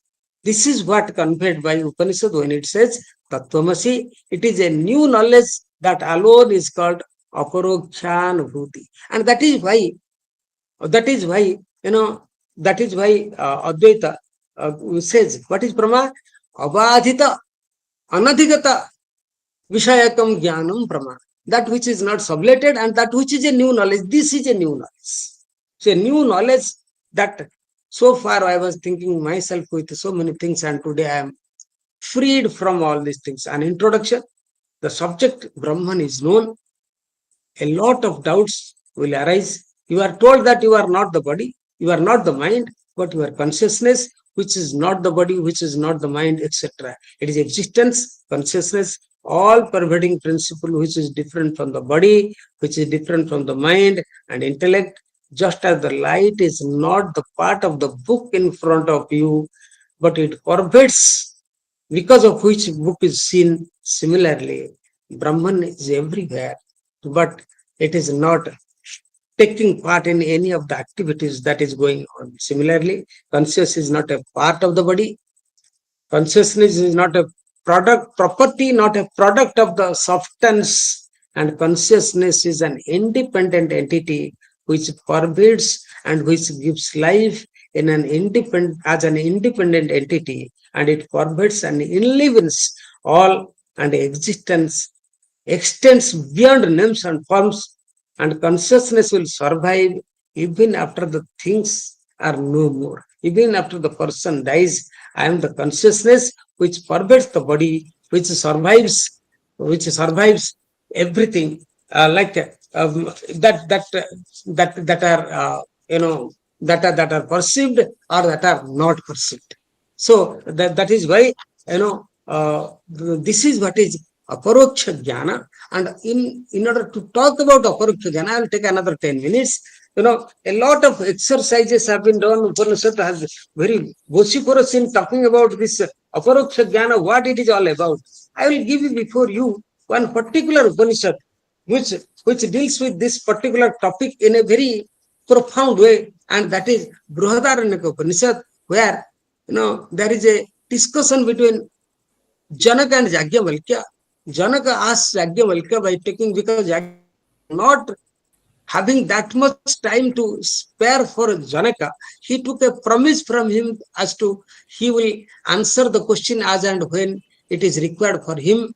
This is what conveyed by Upanishad when it says Tattvamasi. It is a new knowledge that alone is called Aparokshanubhuti. And that is why, that is why Advaita says, what is Brahma? Abadhita, Anadhigata, Vishayakam Jnanam Brahma. That which is not sublated and that which is a new knowledge. This is a new knowledge. So a new knowledge that so far I was thinking myself with so many things, and today I am freed from all these things. An introduction, the subject Brahman is known, a lot of doubts will arise. You are told that you are not the body, you are not the mind, but your consciousness, which is not the body, which is not the mind, etc. It is existence, consciousness, all pervading principle, which is different from the body, which is different from the mind and intellect. Just as the light is not the part of the book in front of you, but it pervades, because of which book is seen. Similarly, Brahman is everywhere, but it is not taking part in any of the activities that is going on. Similarly, conscious is not a part of the body. Consciousness is not a property, not a product of the substance, and consciousness is an independent entity which pervades and which gives life in as an independent entity, and it pervades and enlivens all, and existence extends beyond names and forms, and consciousness will survive even after the things are no more. even after the person dies, I am the consciousness which pervades the body, which survives everything, like that are that are perceived or that are not perceived. So that is why this is what is aparoksha jnana. And in order to talk about aparoksha jnana, I will take another 10 minutes. A lot of exercises have been done. Upanishad has very vociferous in talking about this aparoksha jnana, what it is all about. I will give you before you one particular Upanishad which deals with this particular topic in a very profound way, and that is Brihadaranyaka Upanishad, where there is a discussion between Janaka and Yajnavalkya. Janaka asks Yajnavalkya by taking, because not having that much time to spare for Janaka, he took a promise from him as to he will answer the question as and when it is required for him.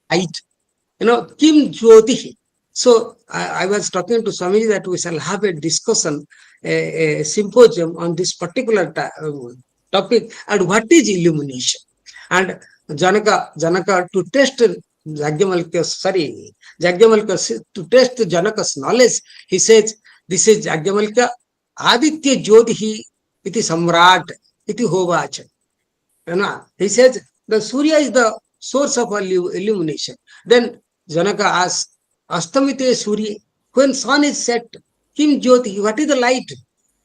Right. Kim Jyoti. So I was talking to Swamiji that we shall have a discussion, a symposium on this particular topic, and what is illumination. And Janaka to test Yajnavalkya to test Janaka's knowledge, he says, this is Yajnavalkya, Aditya Jyotihi iti samrat iti hovacha. He says the Surya is the source of illumination. Then Janaka asks, Astamite Surya, when sun is set, Kim Jyoti, what is the light?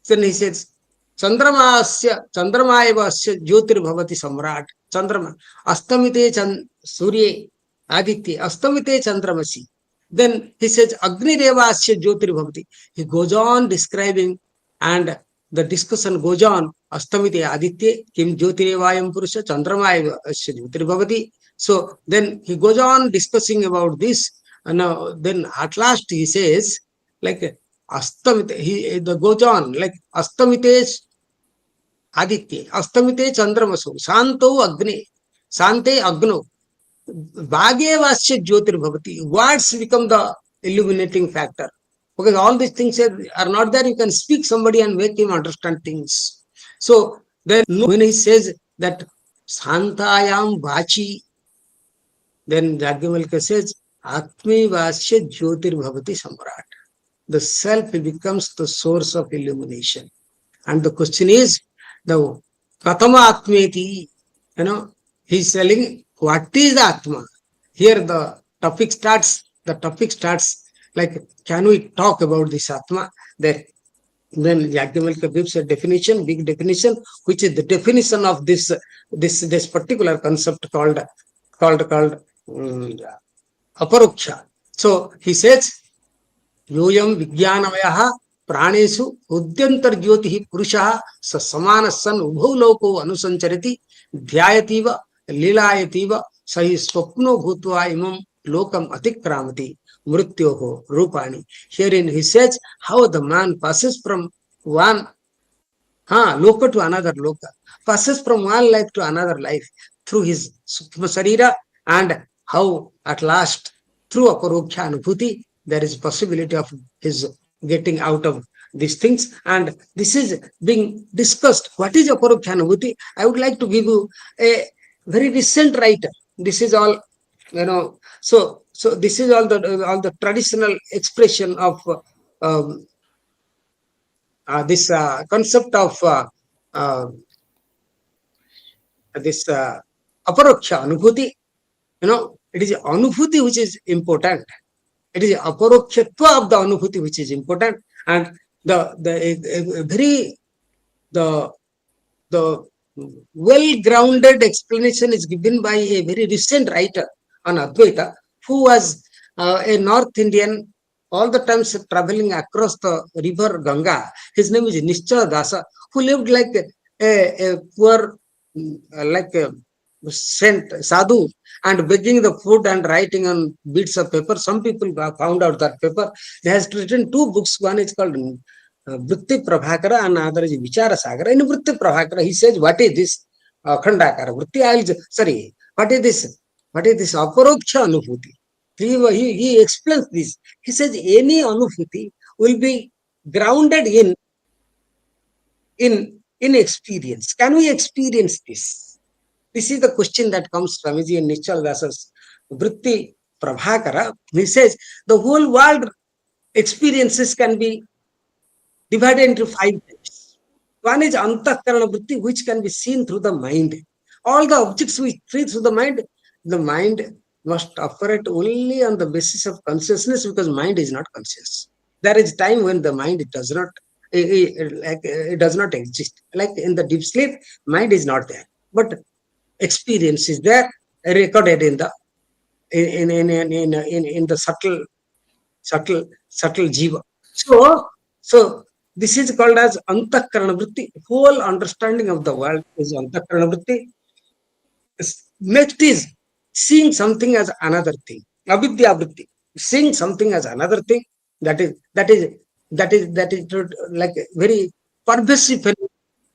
Then he says, Chandramaeva Jyotir Bhavati Samrat. Chandrama. Astamite Surya Aditya. Astamite Chandramasi. Then he says, Agni Devasya Jyotir Bhavati. He goes on describing, and the discussion goes on. Astamite Aditya, Kim Jyotirevayam Purusha, Chandramayasya Jyotir Bhavati. So then he goes on discussing about this. And then at last he says, like Astamite, he goes on, like Astamite Aditya, Astamite Chandramasu, Santo Agni, Sante Agno, Bhagevasya Jyotir Bhavati. Words become the illuminating factor. Because all these things are not there. You can speak somebody and make him understand things. So then when he says that Santayam Vachi, then Yajnavalkya says, Atmi Vasya Jyotir Bhavati Samrat. The self becomes the source of illumination. And the question is, the Katama Atmeti, he's telling what is the Atma. Here the topic starts like, can we talk about this Atma? Then Yajnavalkya gives a definition, big definition, which is the definition of this particular concept called Aparoksha. So he says, Yoyam Vijnanamaya Praneshu Udyantar Jyoti Purusha Sa Samana San Ubho Loko Anusanchariti Dhyayativa Lilayativa Sahi Swapno Bhutva Imam Lokam Atikramati Mrityoho Rupani. Herein he says how the man passes from one loka to another loka, passes from one life to another life through his Sukma Sarira, and how at last through Aparokshanubhuti there is possibility of his getting out of these things. And this is being discussed. What is Aparokshanubhuti? I would like to give you a very recent writer. This is all, so this is all the traditional expression of this concept of this aparoksha anubhuti. It is anubhuti which is important. It is aparokshatva of the anubhuti which is important. And the well-grounded explanation is given by a very recent writer on Advaita, who was a North Indian, all the times traveling across the river Ganga. His name is Nishchala Dasa, who lived like a poor, like a saint, sadhu, and begging the food and writing on bits of paper. Some people found out that paper. He has written two books. One is called Vritti Prabhakara and another is Vichara Sagara. In Vritti Prabhakara, he says, what is this Khandakara? Vritti, what is this? What is this Aparoksha Anubhuti? He explains this. He says any Anubhuti will be grounded in experience. Can we experience this? This is the question that comes from Swamiji in Nichal Dasa's Vritti Prabhakara. He says the whole world experiences can be divided into 5 types. One is Antakarana Vritti, which can be seen through the mind. All the objects we see through the mind must operate only on the basis of consciousness, because mind is not conscious. There is time when the mind does not it does not exist. Like in the deep sleep, mind is not there, but experience is there, recorded in the in the subtle jiva. So this is called as antakarana vritti. Whole understanding of the world is antakarana vritti. Next is seeing something as another thing. Avidya vritti. Seeing something as another thing, that is that is that is like very pervasive phenomenon.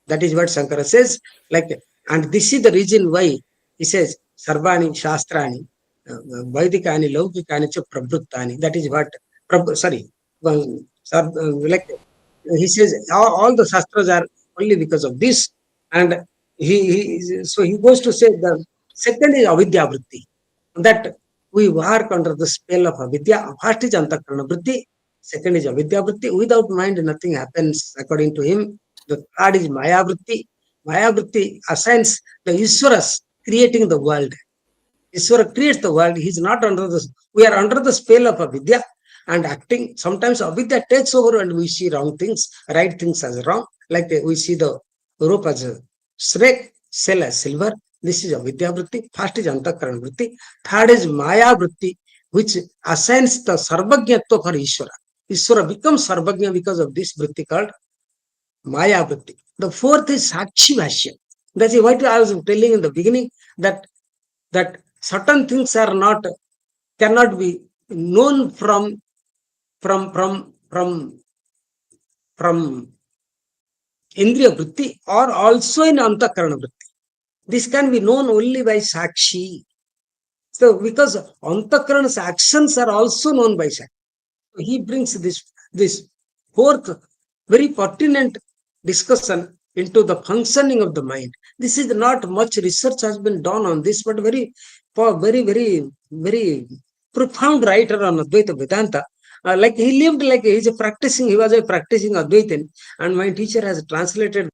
That is what Shankara says. Like, and this is the reason why he says Sarvani Shastrani Vaidikani Laukikani cha Prabhuttani. That is what sorry, like he says all the Shastras are only because of this. And so he goes to say the second is Avidya Vritti, that we work under the spell of avidya. First is antakarana vritti, second is avidya vritti. Without mind, nothing happens, according to him. The third is maya vritti. Maya vritti assigns the Iswaras creating the world. Iswara creates the world. He's not under the. We are under the spell of avidya and acting. Sometimes avidya takes over and we see wrong things, right things as wrong. Like we see the rope as a snake, cell as silver. This is avidya vritti. First is antakarana vritti. Third is maya vritti, which assigns the sarvajñatva for Ishvara. Ishvara becomes sarvajña because of this vritti called maya vritti. The fourth is sakshi bhashya. That's what I was telling in the beginning, that certain things are not, cannot be known from from from from from indriya vritti, or also in antakarana vritti. This can be known only by sakshi. So because antakarana's actions are also known by sakshi, he brings this fourth very pertinent discussion into the functioning of the mind. This is not much research has been done on this, but very profound writer on Advaita Vedanta. Like he lived like he was a practicing Advaitin, and my teacher has translated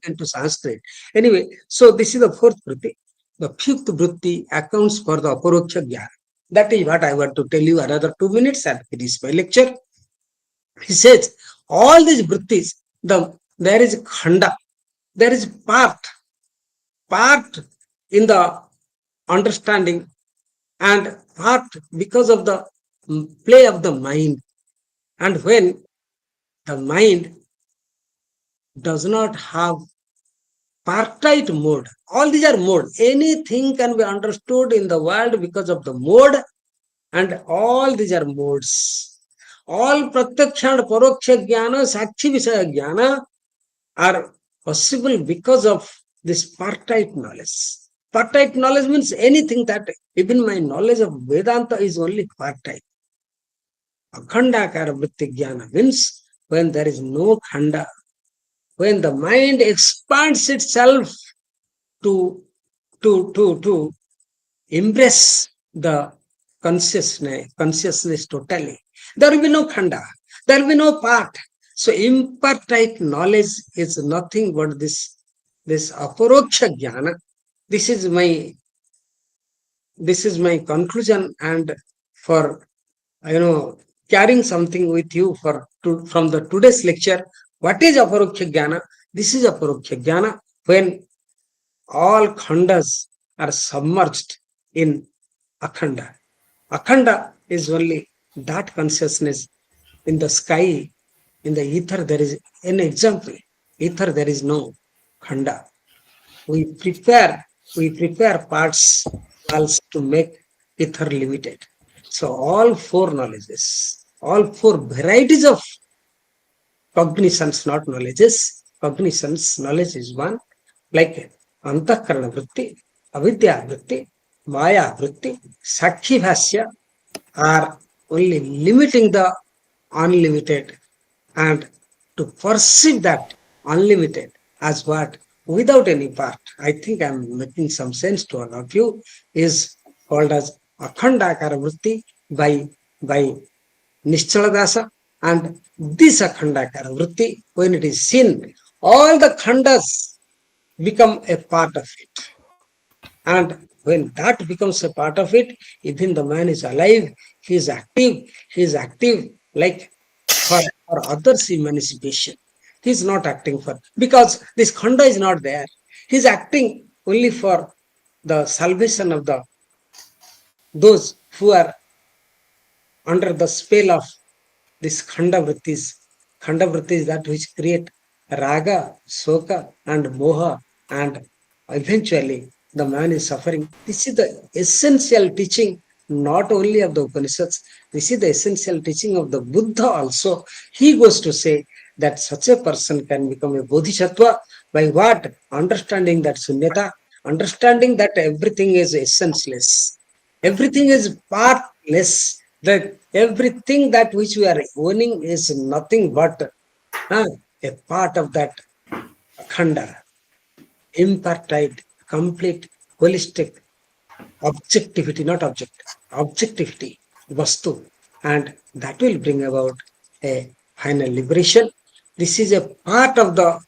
into Sanskrit. Anyway, so this is the fourth vritti. The fifth vritti accounts for the Aparoksha Jnana. That is what I want to tell you. Another 2 minutes and finish my lecture. He says all these vrittis, there is khanda, there is part in the understanding, and part because of the play of the mind. And when the mind does not have partite mode, all these are mode. Anything can be understood in the world because of the mode, and all these are modes. All pratyaksha and paroksha jnana, sakshi visaya jnana are possible because of this partite knowledge. Partite knowledge means anything that even my knowledge of Vedanta is only partite. Akhandakara vritti jnana means when there is no khanda, when the mind expands itself to embrace the consciousness totally. There will be no khanda, there will be no part. So impartite knowledge is nothing but this aparoksha jnana. This is my conclusion, and for carrying something with you from the today's lecture. What is aparoksha jnana? This is aparoksha jnana when all khandas are submerged in akhanda. Akhanda is only that consciousness. In the sky, in the ether, there is an example. Ether, there is no khanda. We prepare parts walls to make ether limited. So all four knowledges, all four varieties of cognitions, not knowledges. Cognitions, knowledge is one, like antakarana vritti, avidya vritti, maya vritti, sakshi are only limiting the unlimited, and to perceive that unlimited as what without any part. I think I'm making some sense to all of you. Is called as Akhandakara Vritti by Nishchala Dasa, and this Akhandakara Vritti, when it is seen, all the khandas become a part of it. And when that becomes a part of it, even the man is alive, he is active like for others' emancipation. He is not acting for, because this khanda is not there. He is acting only for the salvation of the those who are under the spell of this khanda vrittis. Khanda vrittis that which create raga, soka, and moha, and eventually the man is suffering. This is the essential teaching not only of the Upanishads, this is the essential teaching of the Buddha also. He goes to say that such a person can become a bodhisattva by what? Understanding that sunyata, understanding that everything is essenceless, everything is partless, that everything that which we are owning is nothing but a part of that akhanda, impartite, complete, holistic objectivity, not object, objectivity, vastu, and that will bring about a final liberation. This is a part of the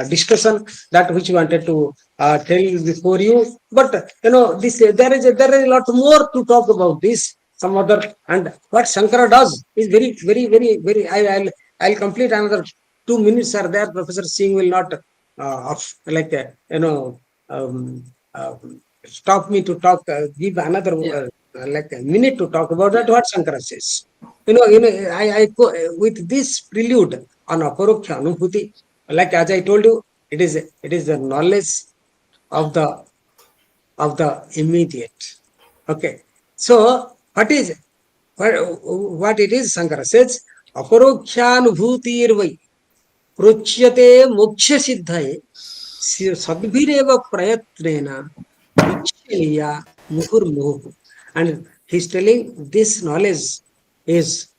discussion that which we wanted to tell before you. But this there is a lot more to talk about this. Some other, and what Shankara does is very, very, very, very. I'll complete another 2 minutes are there. Professor Singh will not like stop me to talk. Give another like a minute to talk about that. What Shankara says. I go with this prelude on Aparokshanubhuti. Like as I told you, it is the knowledge of the immediate. Okay. So what it is? Shankara says Aparokshanubhutirvai प्रोच्यते मोक्ष सिद्धये सद्भिरेव प्रयत्नेन वीक्षणीया मुहुर्मुहुः. And he's telling this knowledge is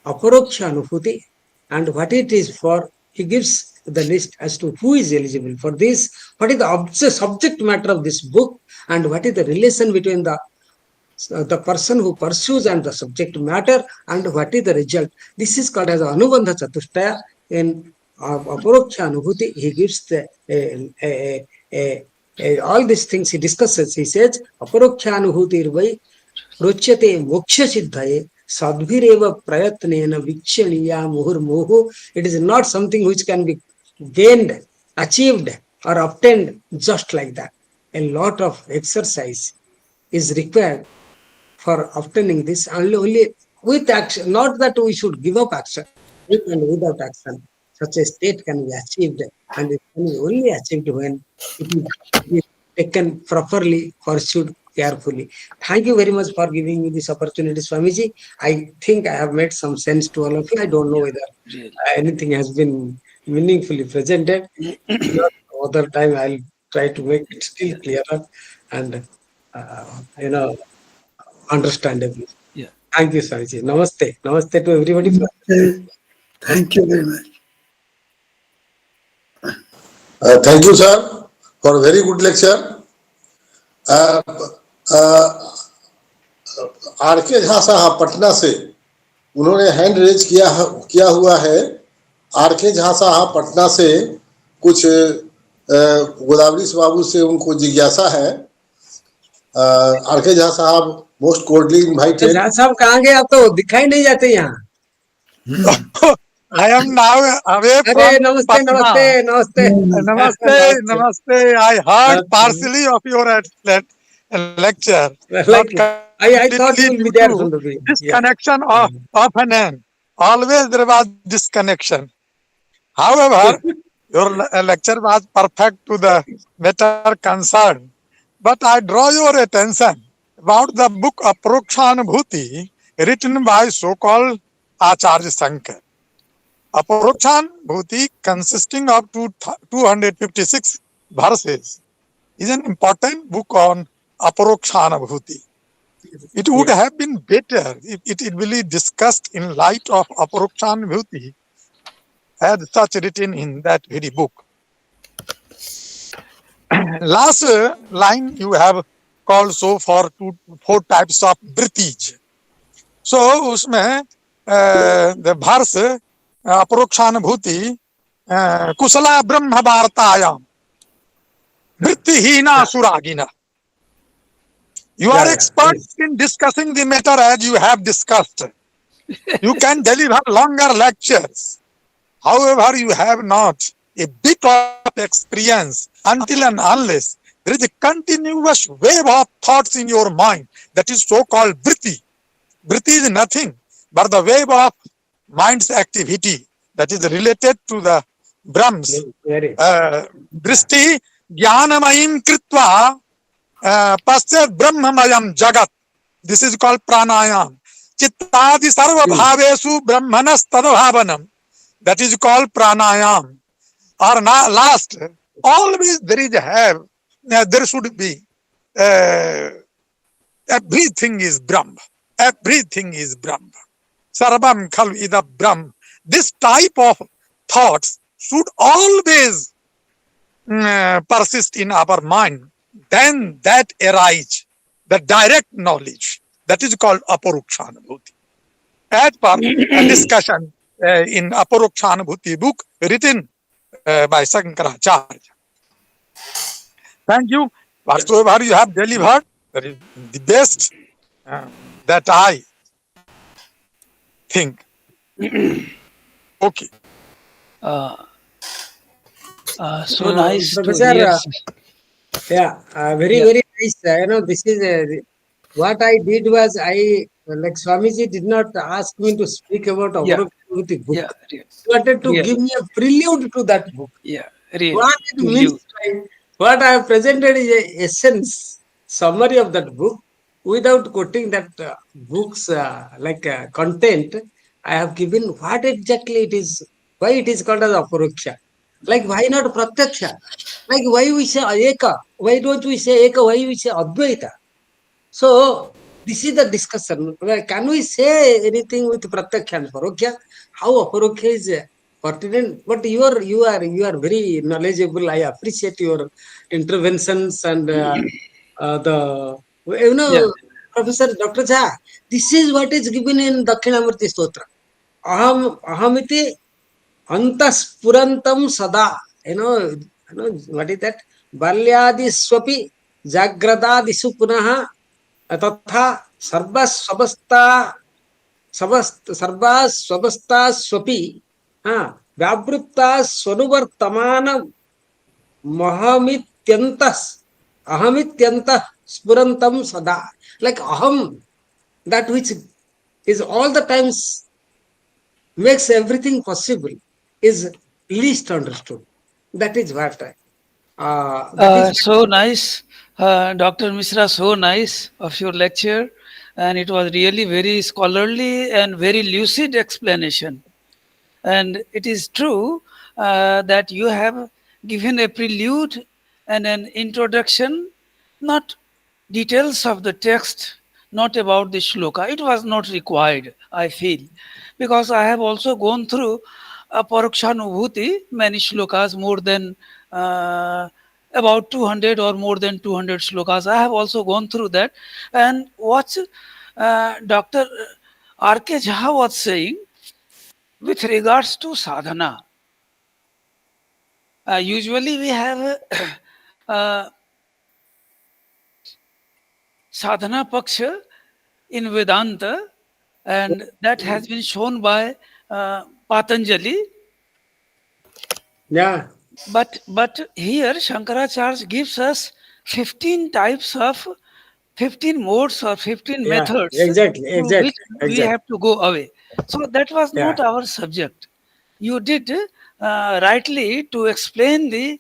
aparoksha anubhuti, and what it is for, he gives the list as to who is eligible for this, what is the subject matter of this book, and what is the relation between the person who pursues and the subject matter, and what is the result. This is called as Anubandha Chatushtaya. In Aparoksha Anubhuti, he gives all these things he discusses. He says, Aparoksha Anubhuti irvai Rochate moksha siddhaye sadbhireva prayatnena vikshaniya muhur mohu. It is not something which can be gained, achieved, or obtained just like that. A lot of exercise is required for obtaining this, only with action. Not that we should give up action, with and without action. Such a state can be achieved, and it can be only achieved when it is taken properly, pursued carefully. Thank you very much for giving me this opportunity, Swamiji. I think I have made some sense to all of you. I don't know whether anything has been meaningfully presented. Other time I'll try to make it still clearer and understandable. Yeah. Thank you, Swamiji. Namaste. Namaste to everybody. Thank you very much. Thank you, sir, for a very good lecture. R K. Jha साहब पटना से उन्होंने hand raise किया हुआ है. R K. Jha साहब पटना से कुछ गोदावरी बाबू से उनको जिज्ञासा है. आर.के. झा साहब मोस्ट कोर्डली इनवाइटेड. झा साहब कहाँ गए? आप तो दिखाई नहीं जाते यहाँ. I am now away from namaste, Patna. namaste. Namaste. I heard partially of your lecture. Like, I thought you will be there from the beginning. Disconnection of an end. Always there was disconnection. However, your lecture was perfect to the matter concerned. But I draw your attention about the book Aparokshanubhuti, written by so-called Acharya Shankara. Aparokshanubhuti, consisting of 256 verses, is an important book on Aparokshanubhuti. it would have been better if it will be discussed in light of Aparokshanubhuti as such written in that very book. Last line you have called so for 4 types of vrittis. So उसमें the verse Aparokshanubhuti कुशला Brahma वार्तायाम वृत्तिहीना सुरागिना. You are experts in discussing the matter as you have discussed. You can deliver longer lectures. However, you have not a bit of experience until and unless there is a continuous wave of thoughts in your mind that is so-called vritti. Vritti is nothing but the wave of mind's activity that is related to the Brahms. Dristi jnanamayim kritva paschat brahmamayam jagat. This is called pranayam. Chittadi sarva bhavesu brahmanas tadabhavanam. That is called pranayam. Or last, always there is a have, there should be, everything is Brahma. Everything is Brahma. Sarvam khalu ida Brahma. This type of thoughts should always persist in our mind. Then that arise, the direct knowledge. That is called Aparokshanubhuti. As per a discussion in Aparokshanubhuti book written by Shankara. Thank you. Whatsoever you have delivered, that is the best that I think. Okay. So nice to Professor, hear. very nice. This is what I did was like Swamiji did not ask me to speak about Aparokshanubhuti book. Yeah, He wanted to give me a prelude to that book. yeah, really. What it means, what I have presented is a essence, summary of that book. Without quoting that book's content, I have given what exactly it is, why it is called as Aparoksha. Like why not Pratyaksha? Like why we say Eka? Why don't we say Eka? Why we say Advaita? So this is the discussion. Can we say anything with Pratyaksha and Aparoksha? How Aparoksha is pertinent? But you are very knowledgeable. I appreciate your interventions and Professor Dr. Jha. This is what is given in Dakshinamurti Stotra. Ahamiti antaspurantam sada. What is that? Balyadi swapi jagradadisu punaha तथा सर्वा स्वबस्ता स्वपि व्यावृत्ता स्वनुवर्तमान महमित्यंत अहमित्यंत स्फुरंतम सदा. Like aham, that which is all the times makes everything possible, is least understood. That is what so nice, Dr. Mishra, so nice of your lecture, and it was really very scholarly and very lucid explanation. And it is true that you have given a prelude and an introduction, not details of the text, not about the shloka. It was not required, I feel, because I have also gone through Aparokshanubhuti, many shlokas, more than about 200 or more than 200 shlokas. I have also gone through that. And what Dr. R.K. Jha was saying with regards to sadhana, usually we have sadhana paksha in Vedanta, and that has been shown by Patanjali. Yeah. But here Shankaracharya gives us 15 types of 15 modes or 15 methods through which we have to go away. So that was not our subject. You did rightly to explain the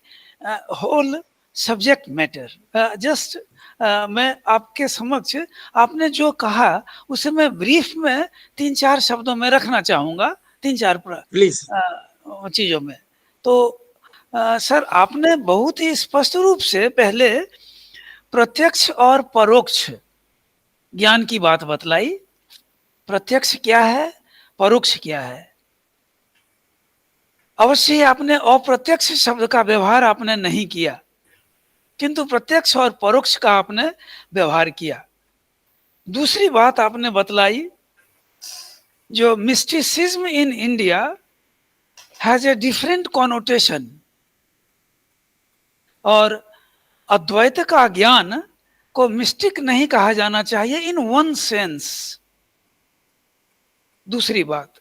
whole subject matter. Just मैं आपके समक्ष आपने जो कहा उसे मैं brief में 3-4 शब्दों में रखना चाहूंगा, 3-4 चीजों में. तो सर, आपने बहुत ही स्पष्ट रूप से पहले प्रत्यक्ष और परोक्ष ज्ञान की बात बतलाई, प्रत्यक्ष क्या है, परोक्ष क्या है। अवश्य आपने अप्रत्यक्ष शब्द का व्यवहार आपने नहीं किया, किंतु प्रत्यक्ष और परोक्ष का आपने व्यवहार किया। दूसरी बात आपने बतलाई, जो mysticism in India has a different connotation, और अद्वैत का ज्ञान को मिस्टिक नहीं कहा जाना चाहिए इन वन सेंस। दूसरी बात,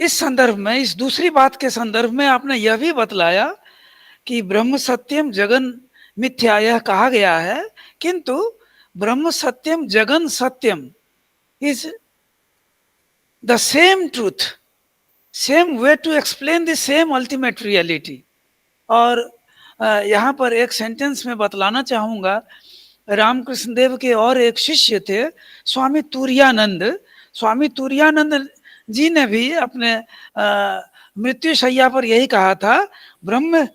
इस संदर्भ में, इस दूसरी बात के संदर्भ में आपने यह भी बतलाया कि ब्रह्म सत्यम जगन मिथ्या यह कहा गया है, किंतु ब्रह्म सत्यम जगन सत्यम is the same truth, same way to explain the same ultimate reality. और यहाँ पर एक सेंटेंस में बतलाना चाहूँगा, रामकृष्ण देव के और एक शिष्य थे स्वामी तुरानंद। स्वामी तुरानंद जी ने भी अपने मृत्यु शैया पर यही कहा था, ब्रह्म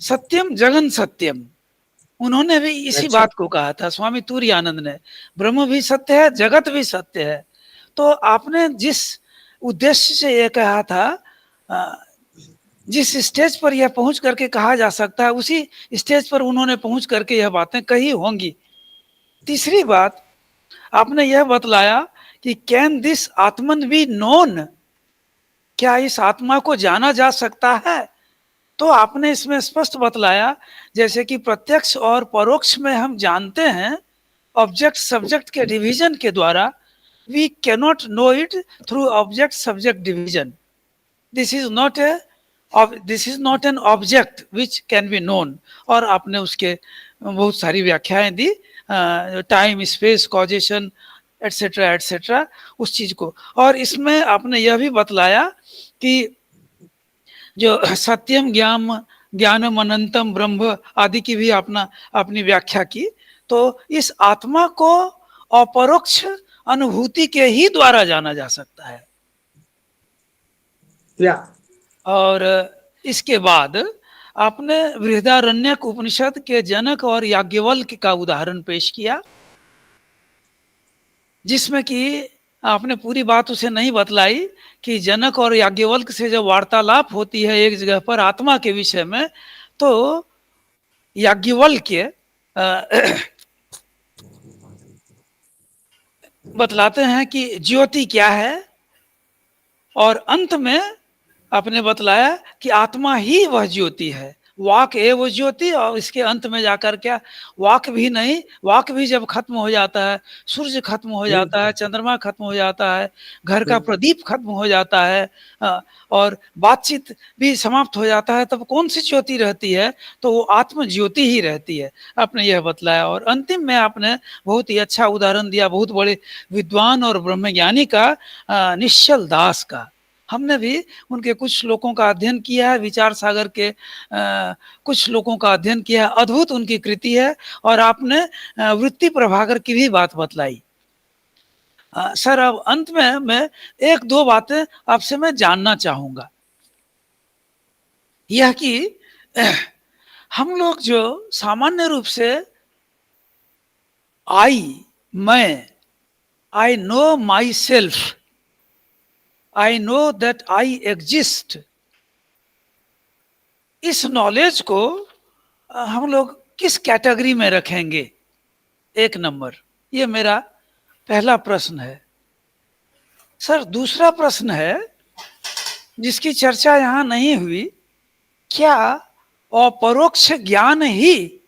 सत्यम जगन सत्यम। उन्होंने भी इसी बात को कहा था, स्वामी तुरानंद ने, ब्रह्म भी सत्य है, जगत भी सत्य है। तो आपने जिस उद्देश्य से यह कहा था, जिस स्टेज पर यह पहुंच करके कहा जा सकता है, उसी स्टेज पर उन्होंने पहुंच करके यह बातें कही होंगी। तीसरी बात आपने यह बतलाया कि can this Atman be known, क्या इस आत्मा को जाना जा सकता है। तो आपने इसमें स्पष्ट बतलाया, जैसे कि प्रत्यक्ष और परोक्ष में हम जानते हैं ऑब्जेक्ट सब्जेक्ट के डिवीजन के द्वारा, we cannot know it through object subject division. This is not an object which can be known. और आपने उसके बहुत सारी व्याख्याएं दी, time space causation et cetera et cetera, उस चीज को। और इसमें आपने यह भी बतलाया कि जो सत्यम ज्ञानम अनंतम ब्रह्म आदि की भी अपनी व्याख्या की। तो इस आत्मा को अपरोक्ष अनुभूति के ही द्वारा जाना जा सकता है। और इसके बाद आपने बृहदारण्यक उपनिषद के जनक और याज्ञवल्क्य का उदाहरण पेश किया, जिसमें कि आपने पूरी बात उसे नहीं बतलाई कि जनक और याज्ञवल्क्य से जब वार्तालाप होती है एक जगह पर आत्मा के विषय में, तो याज्ञवल्क्य बतलाते हैं कि ज्योति क्या है, और अंत में आपने बतलाया कि आत्मा ही वह ज्योति है, वाक एव ज्योति। और इसके अंत में जाकर क्या, वाक भी नहीं, वाक भी जब खत्म हो जाता है, सूर्य खत्म हो जाता है, चंद्रमा खत्म हो जाता है, घर का प्रदीप खत्म हो जाता है, और बातचीत भी समाप्त हो जाता है, तब कौन सी ज्योति रहती है, तो वो आत्म ज्योति ही रहती है। आपने यह बतलाया। और अंतिम में आपने बहुत ही अच्छा उदाहरण दिया बहुत बड़े विद्वान और ब्रह्मज्ञानी का, निश्चल दास का। हमने भी उनके कुछ श्लोकों का अध्ययन किया है, विचार सागर के कुछ श्लोकों का अध्ययन किया है, अद्भुत उनकी कृति है। और आपने वृत्ति प्रभाकर की भी बात बतलाई। सर, अब अंत में मैं एक दो बातें आपसे मैं जानना चाहूंगा, यह कि हम लोग जो सामान्य रूप से I know my self, I know that I exist, इस नॉलेज को हम लोग किस कैटेगरी में रखेंगे? एक नंबर, ये मेरा पहला प्रश्न है। सर, दूसरा प्रश्न है जिसकी चर्चा यहाँ नहीं हुई, क्या अपरोक्ष ज्ञान ही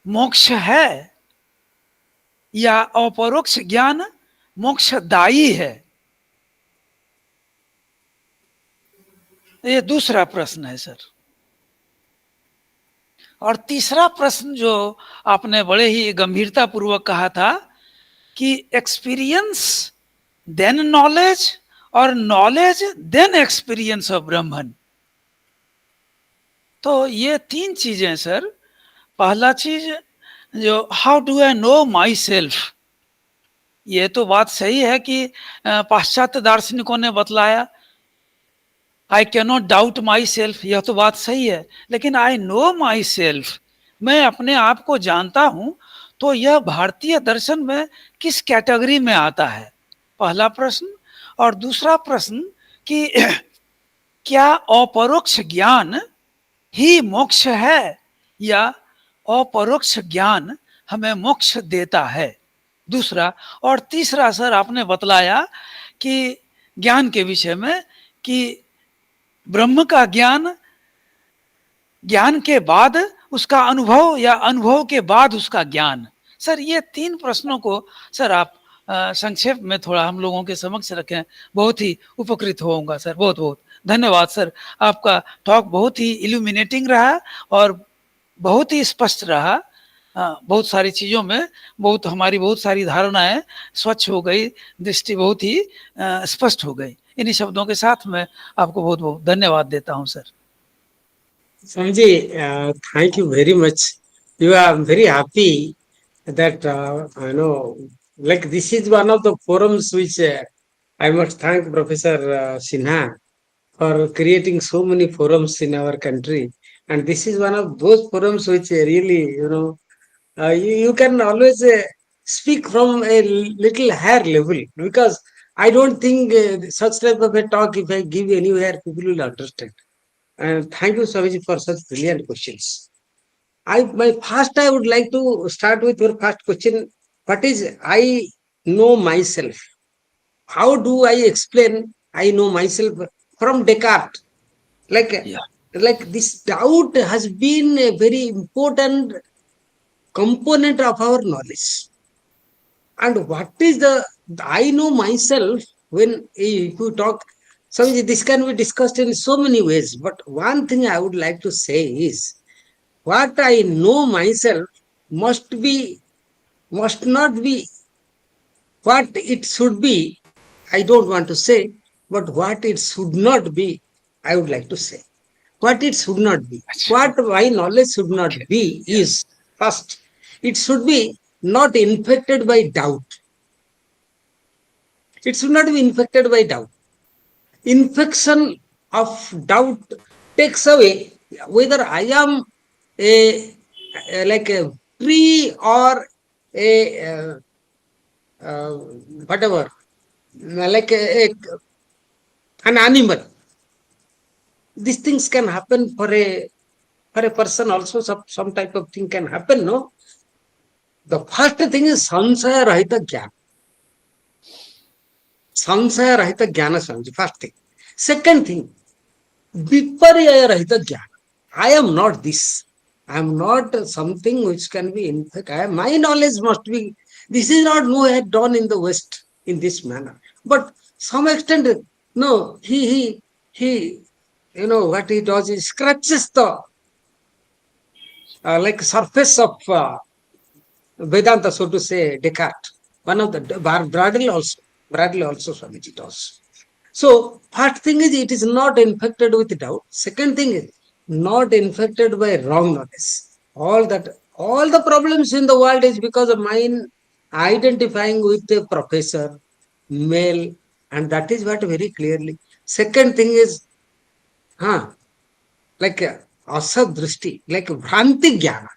मोक्ष है या अपरोक्ष ज्ञान मोक्षदायी है? ये दूसरा प्रश्न है सर। और तीसरा प्रश्न जो आपने बड़े ही गंभीरता पूर्वक कहा था कि एक्सपीरियंस देन नॉलेज और नॉलेज देन एक्सपीरियंस ऑफ ब्रह्मन। तो ये तीन चीजें सर। पहला चीज जो how do I know my self, ये तो बात सही है कि पाश्चात्य दार्शनिकों ने बतलाया, I cannot doubt my self, यह तो बात सही है। लेकिन आई नो माई सेल्फ, मैं अपने आप को जानता हूं तो यह भारतीय दर्शन में किस कैटेगरी में आता है, पहला प्रश्न। और दूसरा प्रश्न कि क्या अपरोक्ष ज्ञान ही मोक्ष है या अपरोक्ष ज्ञान हमें मोक्ष देता है, दूसरा। और तीसरा सर आपने बतलाया कि ज्ञान के विषय में कि ब्रह्म का ज्ञान, ज्ञान के बाद उसका अनुभव या अनुभव के बाद उसका ज्ञान। सर ये 3 प्रश्नों को सर आप संक्षेप में थोड़ा हम लोगों के समक्ष रखें, बहुत ही उपकृत होऊंगा सर। बहुत बहुत धन्यवाद सर। आपका टॉक बहुत ही इल्यूमिनेटिंग रहा और बहुत ही स्पष्ट रहा। बहुत सारी चीज़ों में हमारी बहुत सारी धारणाएं स्वच्छ हो गई, दृष्टि बहुत ही स्पष्ट हो गई। इन्हीं शब्दों के साथ मैं आपको बहुत बहुत धन्यवाद देता हूं sir. Swamiji, thank you very much. You are very happy that like this is one of the forums which I must thank Professor Sinha for creating so many forums in our country, and this is one of those forums which really, you can always speak from a little higher level, because I don't think such type of a talk, if I give anywhere, people will understand. And thank you, Swamiji, for such brilliant questions. I would like to start with your first question. What is I know myself? How do I explain I know myself from Descartes? Like, Yeah. like this doubt has been a very important component of our knowledge. And what is the I know myself? When if you talk, Swamiji, this can be discussed in so many ways. But one thing I would like to say is, what I know myself must not be what it should be. I don't want to say, but what it should not be, I would like to say. What it should not be. What my knowledge should not be is, first, it should be not infected by doubt. It should not be infected by doubt. Infection of doubt takes away whether I am like a tree or a whatever, like an animal. These things can happen for a person also. Some type of thing can happen. No, the first thing is samsaya rahita jnana. Samsaya rahita jnana, Swamiji. First thing. Second thing, viparya rahita jnana. I am not this. I am not something which can be in fact. My knowledge must be. This is not no had done in the West in this manner. But some extent, no, he, what he does is scratches the like surface of Vedanta, so to say, Descartes. One of the Bradley also, Swamiji does. So, first thing is it is not infected with doubt. Second thing is not infected by wrong knowledge. All the problems in the world is because of mine identifying with a professor, male, and that is what very clearly. Second thing is, like asadrishti, like bhranti jnana.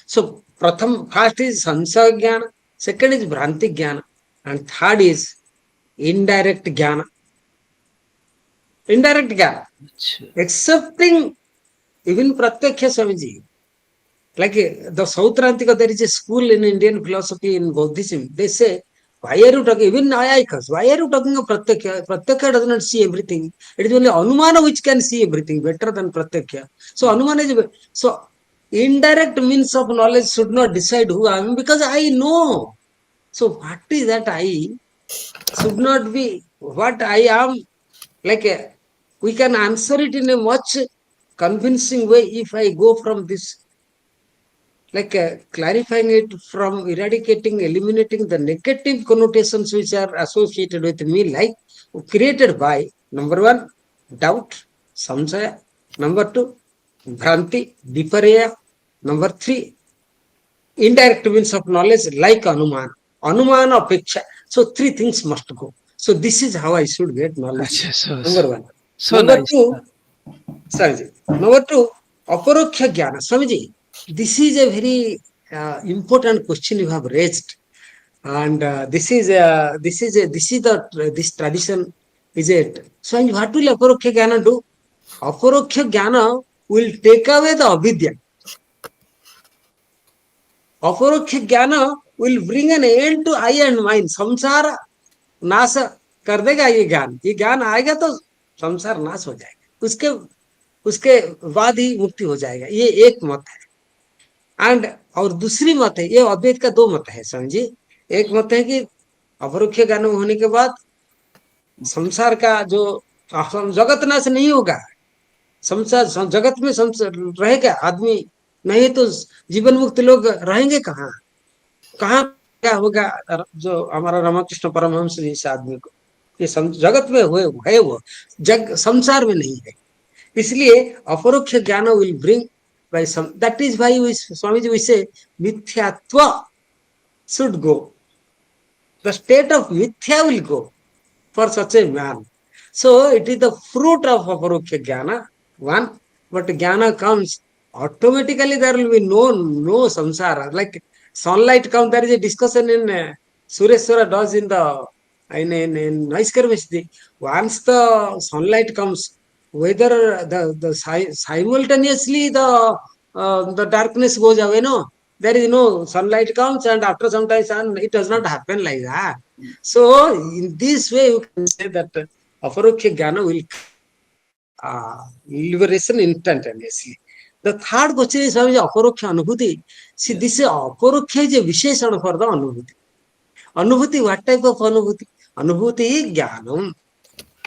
So, first is sansaya jnana, second is bhranti jnana, and third is indirect jnana. Indirect jnana. Accepting even Pratyaksha, Swamiji. Like the Sautrantika, there is a school in Indian philosophy in Buddhism. They say, why are you talking? Even Ayayikas, why are you talking of Pratyaksha? Pratyaksha does not see everything. It is only Anumana which can see everything better than Pratyaksha. So Anumana is so indirect means of knowledge should not decide who I am, because I know. So what is that I should not be what I am. Like we can answer it in a much convincing way if I go from this, like clarifying it from eradicating, eliminating the negative connotations which are associated with me, like created by number one, doubt, samsaya, number two, bhranti, viparya, number three, indirect means of knowledge like anumana apeksha. So three things must go. So this is how I should get knowledge. Number one. So Number nice. two, Swamiji. Number two, aparoksha jnana. Swamiji, This is a very important question you have raised, and this is this tradition is it. So what will Aparoksha Jnana do? Aparoksha Jnana will take away the avidya. Aparoksha Jnana will bring an end to I and mine. Samsara नाश कर देगा ये ज्ञान आएगा तो संसार नाश हो जाएगा, उसके बाद ही मुक्ति हो जाएगा। ये एक मत है। एंड और दूसरी मत है, ये अद्वैत का दो मत है समझिए। एक मत है कि अपरोक्ष ज्ञान होने के बाद संसार का जो जगत नाश नहीं होगा, संसार जगत में रहेगा आदमी, नहीं तो जीवन मुक्त लोग रहेंगे कहाँ क्या होगा। जो हमारा रामकृष्ण परमहंस जी इस आदमी को ये जगत में हुए है, वो जग संसार में नहीं है। इसलिए अपरोक्ष ज्ञान will bring by some, that is why Swami ji से मिथ्यात्व should go, the state of मिथ्या will go for such a man. So it is the fruit of Aparoksha Jnana, one, but Jnana comes automatically, there will be no samsara. Like sunlight comes, there is a discussion in Sureshwara does in in Naiskarmeshdi. Once the sunlight comes, whether the simultaneously the darkness goes away, no, there is no sunlight comes and after some time it does not happen like that. So in this way you can say that Aparoksha Jnana will liberation instantaneously. The third question is Aparoksha Anubhuti. See, this is Aparoksha is a visheshana for the Anubhuti. Anubhuti, what type of Anubhuti? Anubhuti is Jnanam.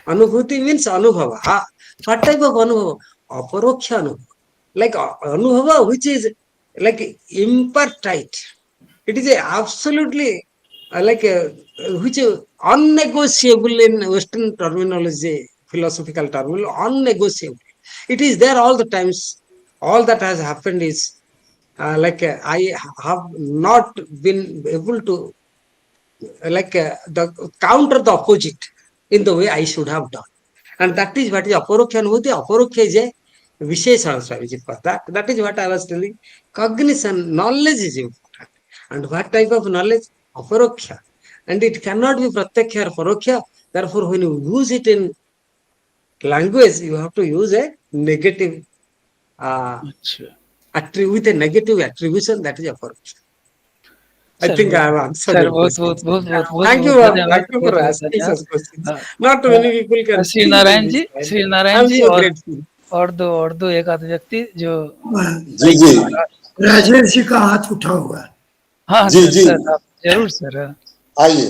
Anubhuti means Anubhava. What type of Anubhava? Aparoksha Anubhava. Like Anubhava, which is like impartite. It is a absolutely which is unnegotiable in Western terminology, philosophical terminology, unnegotiable. It is there all the times. All that has happened is I have not been able to the counter the opposite in the way I should have done. And that is what is Aparoksha Anubhuti. Aparoksha is a Visheshana Swamiji for that. That is what I was telling. Cognition, knowledge is important. And what type of knowledge? Aparoksha. And it cannot be Pratyaksha or Paroksha. Therefore, when you use it in language, you have to use a negative with a negative attribution, that is Aparoksha. I think I have answered sir your question. Thank you for asking such questions. Not many people can Shri think Narayan in ji, this way. Shri I Narayan am ji so grateful. और दो एक आध व्यक्ति जो जी जी राजेश जी का हाथ उठा हुआ है। हाँ जी सर, जी सर आप जरूर सर। आइए।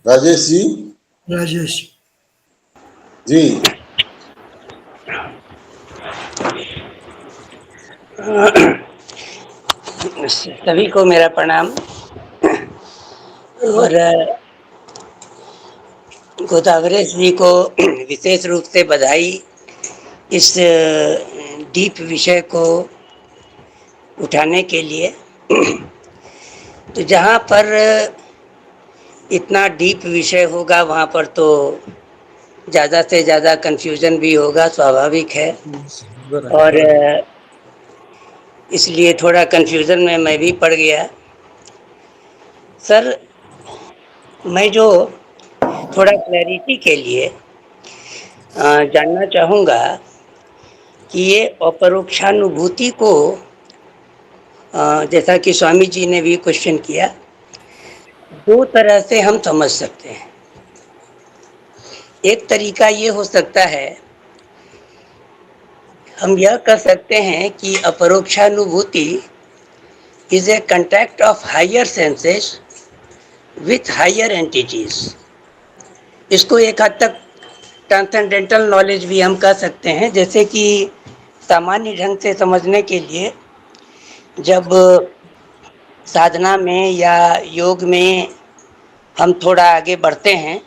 राजेश जी। राजेश जी सभी को मेरा प्रणाम और गोदावरेश जी को विशेष रूप से बधाई इस डीप विषय को उठाने के लिए। तो जहाँ पर इतना डीप विषय होगा वहाँ पर तो ज़्यादा से ज़्यादा कंफ्यूजन भी होगा, स्वाभाविक है। और इसलिए थोड़ा कंफ्यूजन में मैं भी पड़ गया। सर, मैं जो थोड़ा क्लैरिटी के लिए जानना चाहूँगा कि ये अपरोक्षानुभूति को जैसा कि स्वामी जी ने भी क्वेश्चन किया, दो तरह से हम समझ सकते हैं। एक तरीका ये हो सकता है, हम यह कह सकते हैं कि अपरोक्षानुभूति is a contact of higher senses with higher entities. इसको एक हद तक ट्रांसेंडेंटल नॉलेज भी हम कह सकते हैं। जैसे कि सामान्य ढंग से समझने के लिए, जब साधना में या योग में हम थोड़ा आगे बढ़ते हैं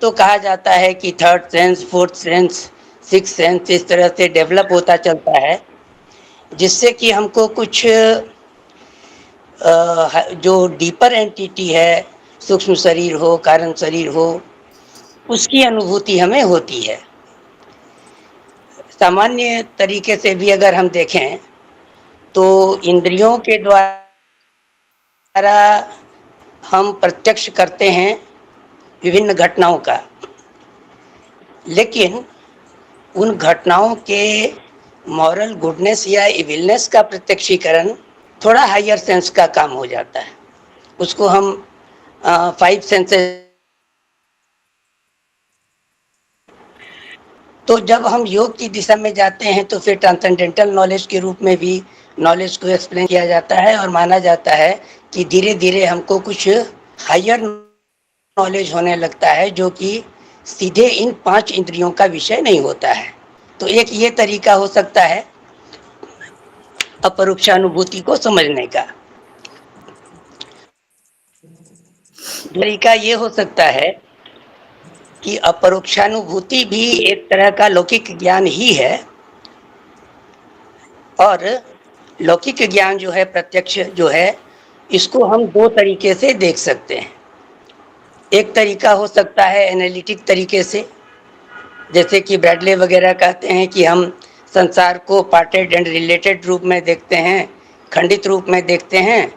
तो कहा जाता है कि third sense, fourth sense, six sense इस तरह से डेवलप होता चलता है, जिससे कि हमको कुछ जो डीपर एंटिटी है, सूक्ष्म शरीर हो, कारण शरीर हो, उसकी अनुभूति हमें होती है। सामान्य तरीके से भी अगर हम देखें तो इंद्रियों के द्वारा हम प्रत्यक्ष करते हैं विभिन्न घटनाओं का, लेकिन उन घटनाओं के मॉरल गुडनेस या इविलनेस का प्रत्यक्षीकरण थोड़ा हायर सेंस का काम हो जाता है। उसको हम 5 सेंसेस। तो जब हम योग की दिशा में जाते हैं तो फिर ट्रांसेंडेंटल नॉलेज के रूप में भी नॉलेज को एक्सप्लेन किया जाता है और माना जाता है कि धीरे धीरे हमको कुछ हायर नॉलेज होने लगता है जो कि सीधे इन 5 इंद्रियों का विषय नहीं होता है। तो एक ये तरीका हो सकता है अपरोक्षानुभूति को समझने का। तरीका ये हो सकता है कि अपरोक्षानुभूति भी एक तरह का लौकिक ज्ञान ही है, और लौकिक ज्ञान जो है, प्रत्यक्ष जो है, इसको हम 2 तरीके से देख सकते हैं। एक तरीका हो सकता है एनालिटिक तरीके से, जैसे कि ब्रैडले वगैरह कहते हैं कि हम संसार को पार्टेड एंड रिलेटेड रूप में देखते हैं, खंडित रूप में देखते हैं,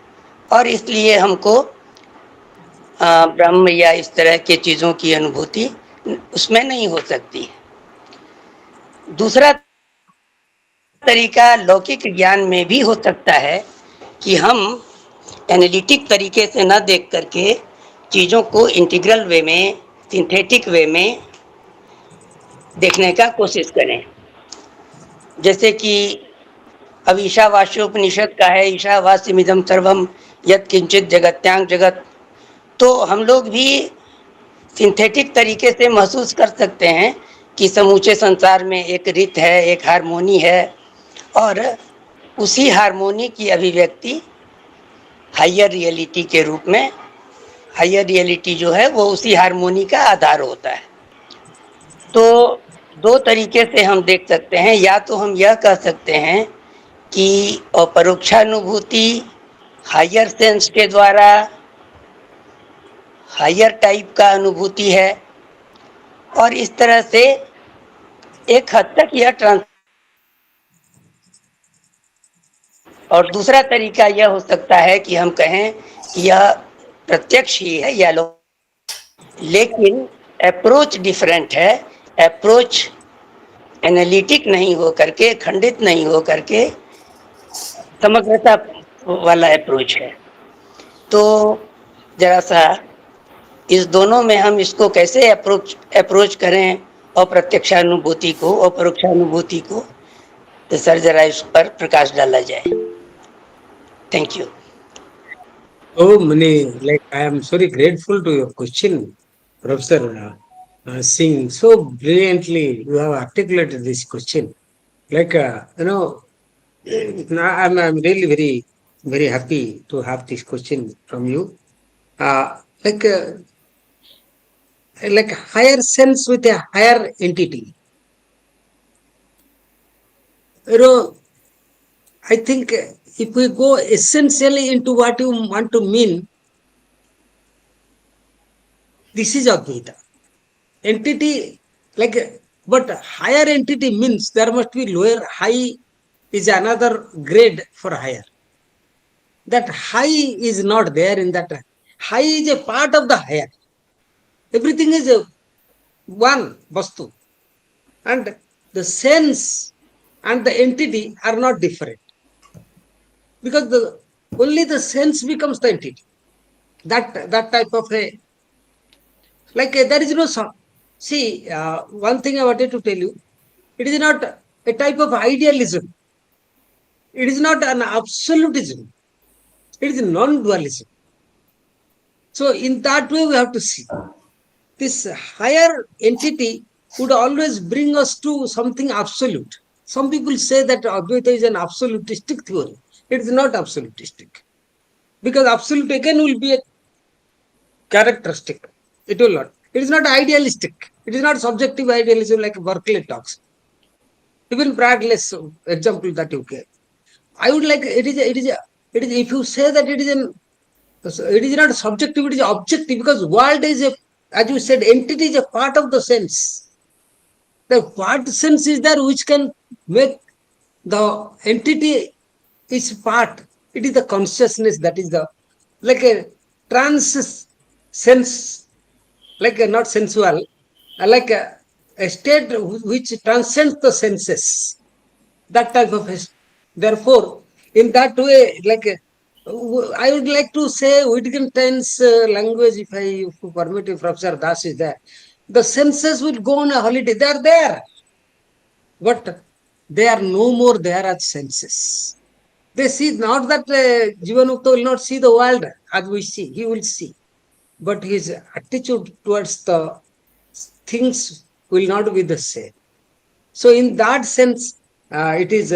और इसलिए हमको ब्रह्म या इस तरह के चीज़ों की अनुभूति उसमें नहीं हो सकती। दूसरा तरीका लौकिक ज्ञान में भी हो सकता है कि हम एनालिटिक तरीके से न देख करके चीज़ों को इंटीग्रल वे में, सिंथेटिक वे में देखने का कोशिश करें। जैसे कि अब ईशावास्योपनिषद का है, ईशावास्यमिदं सर्वम यत् किंचित जगत्यांग जगत। तो हम लोग भी सिंथेटिक तरीके से महसूस कर सकते हैं कि समूचे संसार में एक रित है, एक हारमोनी है, और उसी हारमोनी की अभिव्यक्ति हायर रियलिटी के रूप में, हायर रियलिटी जो है वो उसी हारमोनी का आधार होता है। तो 2 तरीके से हम देख सकते हैं। या तो हम यह कह सकते हैं कि अपरोक्षानुभूति हायर सेंस के द्वारा हायर टाइप का अनुभूति है, और इस तरह से एक हद तक यह ट्रांस। और दूसरा तरीका यह हो सकता है कि हम कहें कि यह प्रत्यक्ष ही है या लेकिन अप्रोच डिफरेंट है। अप्रोच एनालिटिक नहीं हो करके, खंडित नहीं हो करके समग्रता वाला अप्रोच है। तो जरा सा इस दोनों में हम इसको कैसे अप्रोच करें अप्रत्यक्षानुभूति को, अपरोक्षानुभूति को, तो सर जरा इस पर प्रकाश डाला जाए। Thank you. Oh, Mani, like I am very grateful to your question, Professor Singh. So brilliantly, you have articulated this question. Like, I'm really very happy to have this question from you. Like, like higher sense with a higher entity. You know, I think if we go essentially into what you want to mean, this is Advaita. Entity, like, but higher entity means there must be lower. High is another grade for higher. That high is not there in that. High is a part of the higher. Everything is a one vastu, and the sense and the entity are not different, because only the sense becomes the entity. That type of a, like, there is no see, one thing I wanted to tell you, it is not a type of idealism, it is not an absolutism, it is non-dualism. So in that way we have to see this higher entity would always bring us to something absolute. Some people say that Advaita is an absolutistic theory. It is not absolutistic, because absolute again will be a characteristic. It will not. It is not idealistic. It is not subjective idealism like Berkeley talks. Even Bradley's example that you gave. I would like, it is if you say that it is not subjective, it is objective, because world is a as you said, entity is a part of the sense. The part sense is there which can make the entity is part. It is the consciousness that is the like a trans sense, like a not sensual, like a state which transcends the senses. That type of therefore, in that way, like I would like to say Wittgenstein's language, if you permit, if Professor Das is there, the senses will go on a holiday. They are there, but they are no more there as senses. They see not that Jivanukta will not see the world as we see, he will see. But his attitude towards the things will not be the same. So, in that sense, it is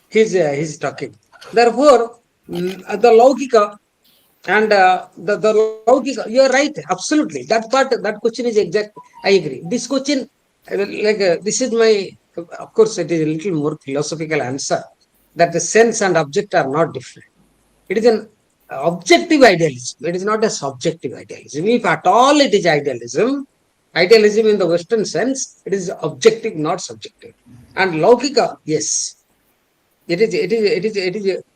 his talking. Therefore, the Laukika and the Laukika, you are right, absolutely. That part, that question is exact. I agree. This question, this is my, of course, it is a little more philosophical answer that the sense and object are not different. It is an objective idealism. It is not a subjective idealism. If at all it is idealism, idealism in the Western sense, it is objective, not subjective. And Laukika, yes, it is a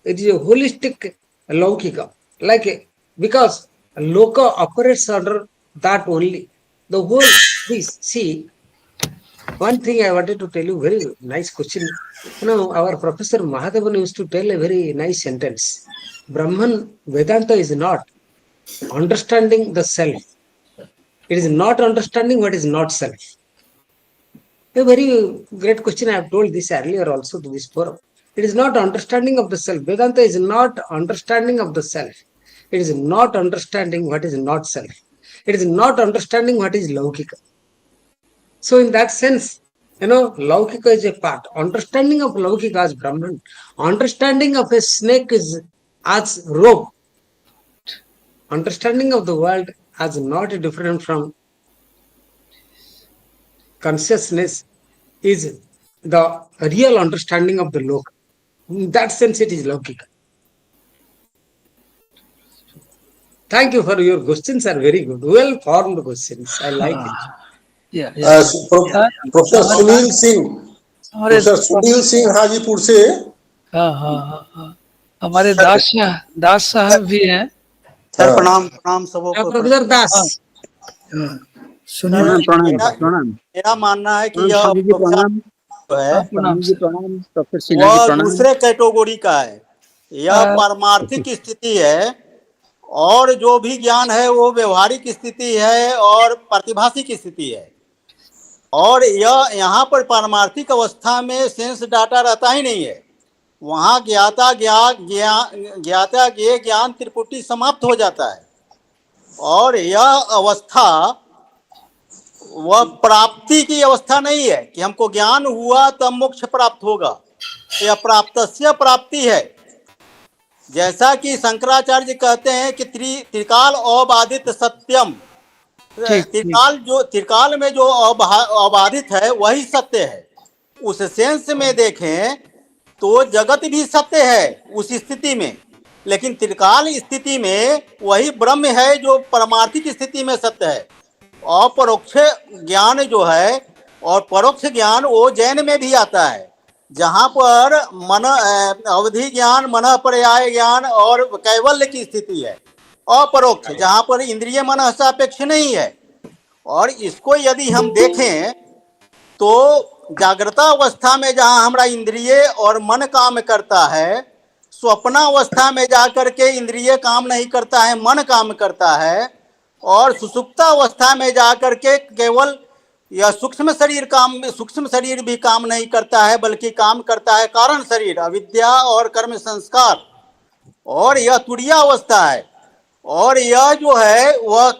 holistic Laukika. Because Loka operates under that only. The whole, this, see, one thing I wanted to tell you, very nice question. Our Professor Mahadevan used to tell a very nice sentence. Brahman, Vedanta is not understanding the self. It is not understanding what is not self. A very great question. I have told this earlier also to this forum. It is not understanding of the self. Vedanta is not understanding of the self. It is not understanding what is not self. It is not understanding what is Laukika. So in that sense, Laukika is a part. Understanding of Laukika as Brahman. Understanding of a snake is as rope. Understanding of the world as not different from consciousness is the real understanding of the Loka. In that sense, it is Laukika. Thank you for your questions are very good. Well formed questions. I like it. Professor Sunil Singh, हमारे professor Sunil Singh Hajipur से। हाँ, हमारे दास साहब भी हैं। Sir प्रणाम सबको। Professor दास, मेरा मानना है कि यह वह दूसरे कैटेगरी का है। यह पारमार्थिक स्थिति है और जो भी ज्ञान है वो व्यवहारिक स्थिति है और प्रतिभाषिक स्थिति है। और यह यहाँ पर पारमार्थिक अवस्था में सेंस डाटा रहता ही नहीं है। वहाँ ज्ञाता ज्ञेय ज्ञान त्रिपुटी समाप्त हो जाता है और यह अवस्था वह प्राप्ति की अवस्था नहीं है कि हमको ज्ञान हुआ तब मोक्ष प्राप्त होगा। यह प्राप्तस्य प्राप्ति है। जैसा कि शंकराचार्य कहते हैं कि त्रिकाल अबाधित सत्यम, त्रिकाल में जो अबाधित है वही सत्य है। उस सेंस में देखें तो जगत भी सत्य है उस स्थिति में, लेकिन त्रिकाल स्थिति में वही ब्रह्म है जो परमार्थिक स्थिति में सत्य है। अपरोक्ष ज्ञान जो है और परोक्ष ज्ञान वो जैन में भी आता है, जहाँ पर मन अवधि ज्ञान, मन पर्याय ज्ञान और कैवल्य की स्थिति है। अपरोक्ष जहाँ पर इंद्रिय मन सापेक्ष नहीं है। और इसको यदि हम देखें तो जागृतावस्था में जहाँ हमारा इंद्रिय और मन काम करता है, स्वप्नावस्था में जाकर के इंद्रिय काम नहीं करता है, मन काम करता है। और सुषुप्तावस्था में जाकर के केवल यह सूक्ष्म शरीर भी काम नहीं करता है, बल्कि काम करता है कारण शरीर, अविद्या और कर्म संस्कार। और यह तुरीयावस्था है। और यह जो है वह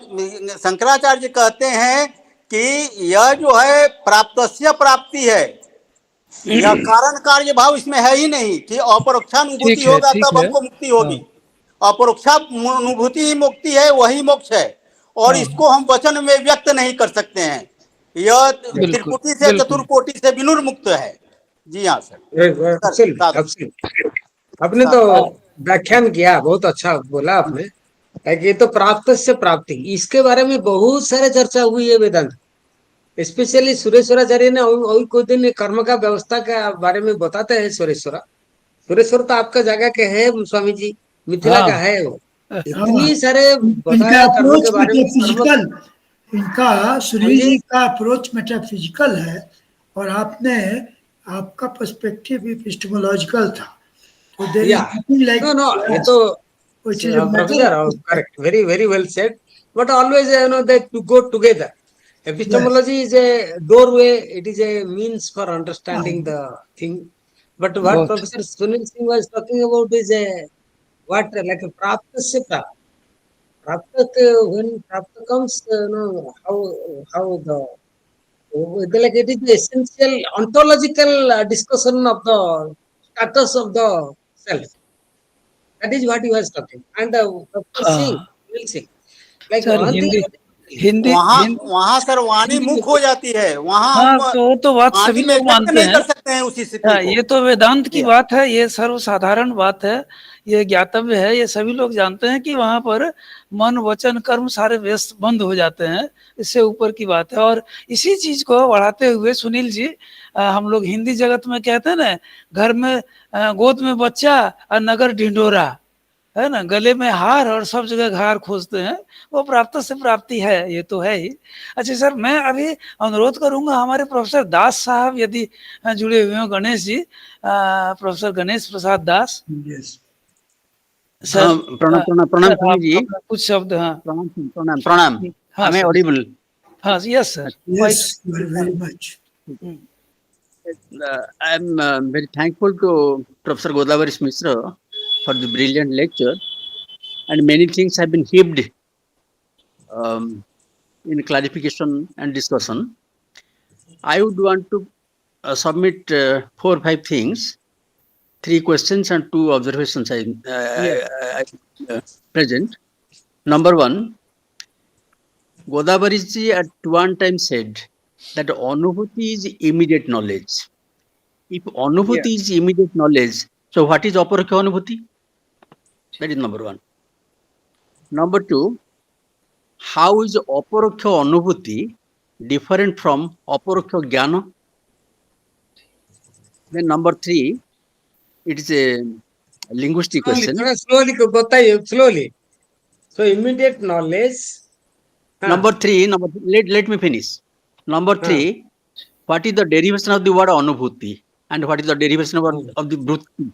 शंकराचार्य कहते हैं कि यह जो है प्राप्तस्य प्राप्ति है। यह कारण कार्य भाव इसमें है ही नहीं कि अपरोक्षानुभूति होगा तब हमको मुक्ति होगी। अपरोक्षानुभूति ही मुक्ति है, वही मोक्ष है। और इसको हम वचन में व्यक्त नहीं कर सकते हैं। यह त्रिपुटी से चतुर्कोटि से विनुर्मुक्त है। जी हाँ सर। आपने तो व्याख्यान किया, बहुत अच्छा बोला आपने। ये तो प्राप्त से प्राप्ति, इसके बारे में बहुत सारे चर्चा हुई है वेदांत, स्पेशली सुरेश्वराचार्य ने अभी कुछ दिन कर्म का व्यवस्था के बारे में बताते हैं। सुरेश्वर तो आपका जगह के है स्वामी जी, मिथिला हाँ का है वो, हाँ, इतनी सारे इनका बताया कर्म अप्रोच के बारे में, कर्म। मेटाफिजिकल, इनका हाँ सुनील जी, जी का अप्रोच मेटाफिजिकल है, और आपका पर्सपेक्टिव एपिस्टेमोलॉजिकल था, तो देयर इज या नथिंग लाइक नो नो, ये तो which is a matter professor of correct, very very well said, but always they to go together. Epistemology is a doorway, it is a means for understanding the thing. But what बहुत Professor Sunil Singh was talking about is a what like a prapta se prapta. Prapta, when prapta comes, how like it is the essential ontological discussion of the status of the self. That is what he was talking. And Professor Singh, हाँ Sunil Singh, like sir, one thing Hindi is Hindi वहाँ हिंदी वहाँ sir वाणी Hindi मुख में हो जाती है, वहाँ हाँ, हम तो वो तो बात सभी वाणी में लोग व्यक्त मानते नहीं हैं। कर सकते हैं उस स्थिति हाँ, को। ये तो वेदांत की ये बात है, ये सर्वसाधारण बात है, ये ज्ञातव्य है, ये सभी लोग जानते हैं कि वहां पर मन वचन कर्म सारे व्यस्त बंद हो जाते हैं, इससे ऊपर की बात है। और इसी चीज को बढ़ाते हुए सुनील जी, हम लोग हिंदी जगत में कहते हैं ना, घर में गोद में बच्चा और नगर ढिंढोरा, है ना, गले में हार और सब जगह हार खोजते हैं, वो प्राप्त से प्राप्ति है, ये तो है ही। अच्छा सर, मैं अभी अनुरोध करूंगा हमारे प्रोफेसर दास साहब यदि जुड़े हुए हो, गणेश जी, प्रोफेसर गणेश प्रसाद दास यस। सर। हाँ, प्रणाम प्रणाम प्रणाम सर, सुनी आप जी, अपना कुछ शब्द। हाँ प्रणाम प्रणाम प्रणाम। हाँ am I सर, audible? हाँ yes sir, yes, very much. I am very thankful to Professor Godavari Mishra for the brilliant lecture, and many things have been heaped in clarification and discussion. I would want to submit 4 or 5 things, 3 questions and 2 observations I present. Number 1, Godavari ji at one time said that Anubhuti is immediate knowledge. If Anubhuti is immediate knowledge, so what is Aparoksha Anubhuti? That is number 1. Number 2, how is Aparoksha Anubhuti different from Aparoksha Jnana? Then number 3, it is a linguistic question. slowly बताइए, slowly. So immediate knowledge. Number 3, let me finish. Number 3, what is the derivation of the word Anubhuti and what is the derivation of the Bhuti?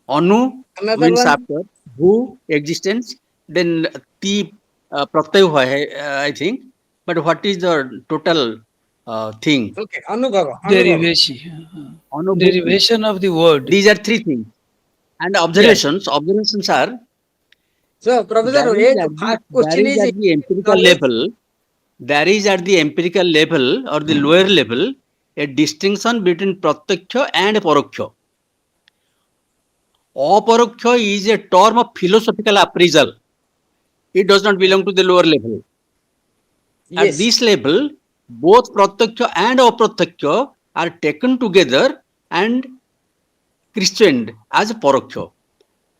Anu Another means one. after, Bhu existence, then Ti pratyay hai, I think. But what is the total thing? Okay, Anubhava. Anubhuti. derivation of the word. These are 3 things. And observations are, So Professor, first question is at the empirical knowledge. level, there is at the empirical level or the lower level a distinction between pratyaksha and paroksha. Aparoksha is a term of philosophical appraisal. It does not belong to the lower level. At this level, both pratyaksha and apratyaksha are taken together and christened as paroksha.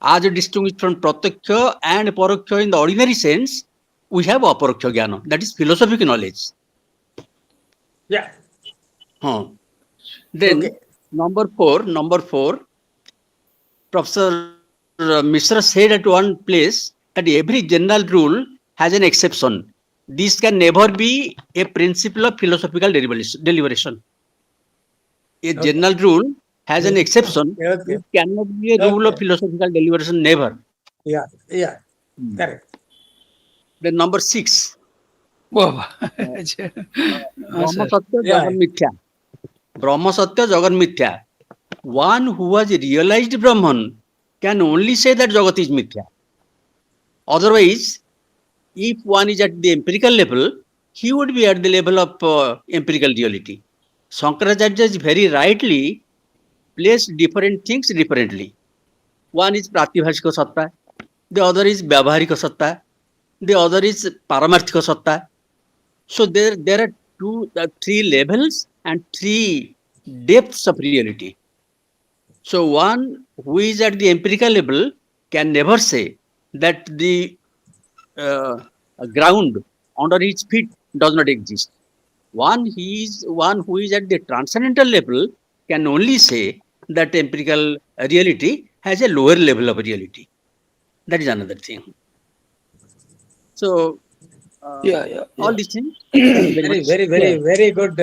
As distinguished from pratyaksha and paroksha in the ordinary sense, we have aparoksha jnana, that is philosophic knowledge. Yeah. Then number four, Professor Mishra said at one place that every general rule has an exception. This can never be a principle of philosophical deliberation. A general rule has an exception. It cannot be a rule of philosophical deliberation, never. Yeah, correct. Then number 6. Brahma Satya Jagan Mithya. Brahma Satya Jagan Mithya. One who has realized Brahman can only say that Jagat is Mithya. Otherwise, if one is at the empirical level, he would be at the level of empirical reality. Shankaracharya is very rightly placed different things differently. One is Pratibhashika Satta, the other is Vyavaharika Satta, the other is Paramarthika Satta. So there are 3 levels and 3 depths of reality. So one who is at the empirical level can never say that the ground under his feet does not exist. One who is at the transcendental level can only say that empirical reality has a lower level of reality. That is another thing. So Yeah, yeah, all yeah. these things. Thank you very much. Very good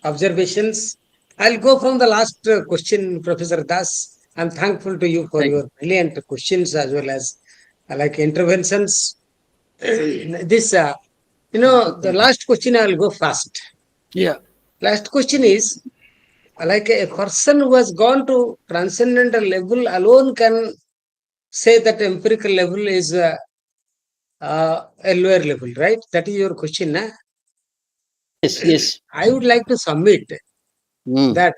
observations. I'll go from the last question, Professor Das. I'm thankful to you for Thank your brilliant questions as well as like interventions. This, the last question I'll go fast. Yeah. Last question is like a person who has gone to transcendental level alone can say that empirical level is a lower level, right? That is your question, na? Yes, yes. I would like to submit that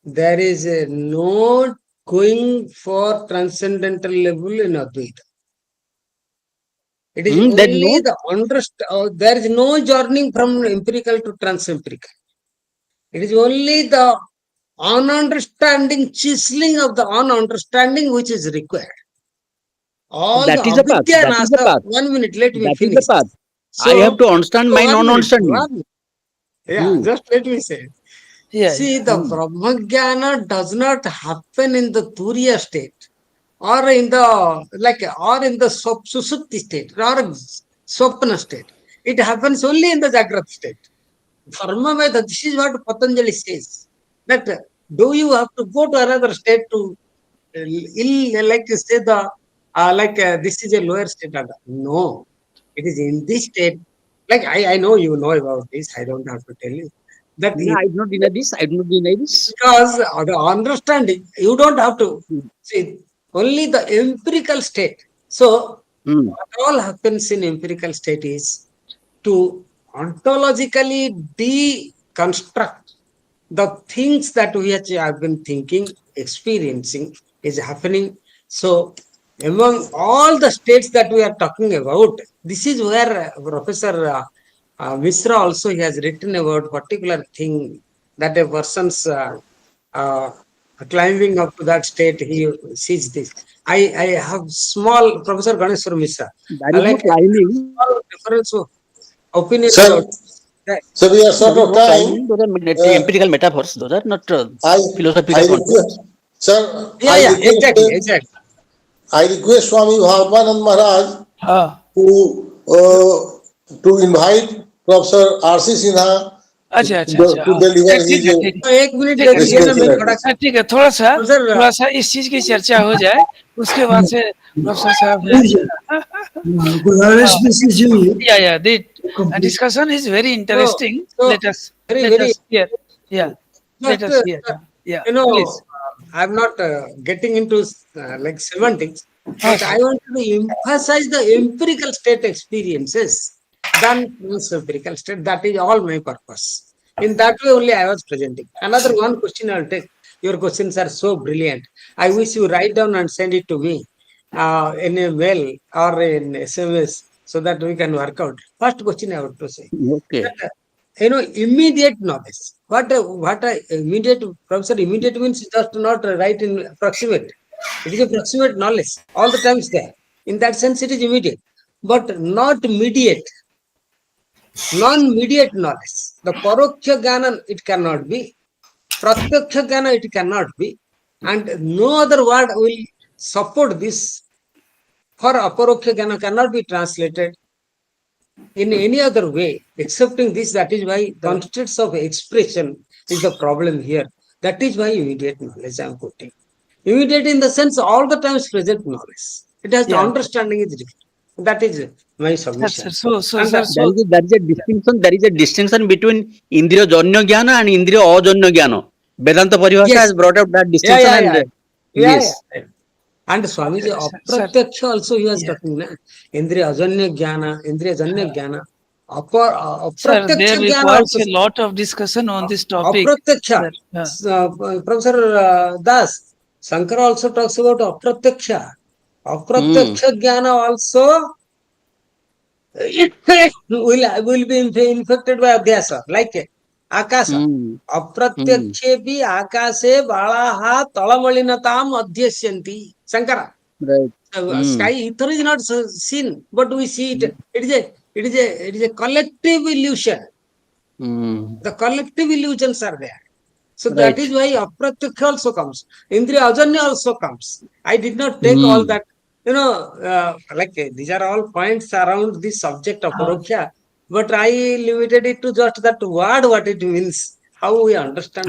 there is no going for transcendental level in Advaita. It is That only no. the there is no journeying from empirical to trans-empirical. It is only the ununderstanding, chiseling of the ununderstanding which is required. All the That is the path. avidya That is the nasa, path. 1 minute, let me That is the finish. path. I have So, to understand my 1 minute, non-understanding. yeah, just let me say. Yeah, See, yeah. the Brahmajnana does not happen in the Turiya state or in the Susupti state or Swapna state. It happens only in the Jagrat state. Dharma Veda, this is what Patanjali says. That do you have to go to another state to like to say this is a lower state? No, it is in this state. Like I know you know about this. I don't have to tell you that No, I do not deny this. I do not deny this. because the understanding you don't have to see only the empirical state. So what all happens in empirical state is to ontologically deconstruct the things that we have been thinking, experiencing is happening. So among all the states that we are talking about, this is where Professor Misra also he has written about particular thing that a person's uh, climbing up to that state, he sees this. I have small Professor Ganeshwar Misra. There I is no like climbing. small difference of opinion Sir, about that. so we are There short is of no time. climbing. Those are Uh, empirical metaphors. Those are not I I philosophical request, concepts. sir, Yeah, yeah, exactly. I request Swami Bhagavanand Maharaj to to invite Professor R.C. Sinha अच्छा अच्छा अच्छा to हाँ deliver ठीक his है ठीक है एक minute ठीक दे है ठीक दीजिए है ना, ठीक मैं है थोड़ा हाँ, ठीक है प्रोफेसर थोड़ा सा इस चीज की चर्चा हो जाए उसके बाद से प्रोफेसर साहब गुजारिश भी कीजिए yeah the complete. discussion is very interesting so let us very hear yeah let just us hear yeah you know please I'm not getting into like semantics, हाँ but I sir want to emphasize the empirical state experiences than empirical state. That is all my purpose. In that way only I was presenting. Another one question I'll take. Your questions are so brilliant. I wish you write down and send it to me in a mail or in SMS so that we can work out. First question I want to say. Okay. That, immediate knowledge. Immediate, Professor, immediate means just not right in proximate. It is a proximate knowledge. All the times there. In that sense, it is immediate, but not mediate. Non-mediate knowledge. The paroksha jnana, it cannot be. Pratyaksha jnana, it cannot be. And no other word will support this. For aparoksha jnana cannot be translated in any other way, excepting this. That is why constraints of expression is the problem here. That is why immediate knowledge I am putting. Immediate in the sense all the times present knowledge. It has the yeah understanding is different. That is my sir sir submission. so And sir There so is a distinction. There is a distinction between Indriya Janya Jnana and Indriya Ajanya Jnana. Vedanta Paribhasha yes, has brought out that yeah, distinction yeah, and yeah, yeah, yes. yeah. And Swamiji sir Apratyaksha also he was yeah talking. Na? Indriya Ajanya Jnana, Indriya Janya Jnana. sir there Apratyaksha Jnana requires also. a lot of discussion on this topic Apratyaksha. sir Professor Das, Shankara also talks about apratyaksha. Apratyaksha jnana also will be infected by adhyasa, like akasa. अप्रत्यक्षे भी आकाशे बालाः तलमलिनताम अध्यस्यन्ति. Shankara. Right. Sky ether is not seen, but we see it. It is a collective illusion. The collective illusions are there. So that is why apratyaksha also comes. Indriya ajanya also comes. I did not take all that. Like these are all points around this subject of paroksha, but I limited it to just that word, what it means, how we understand.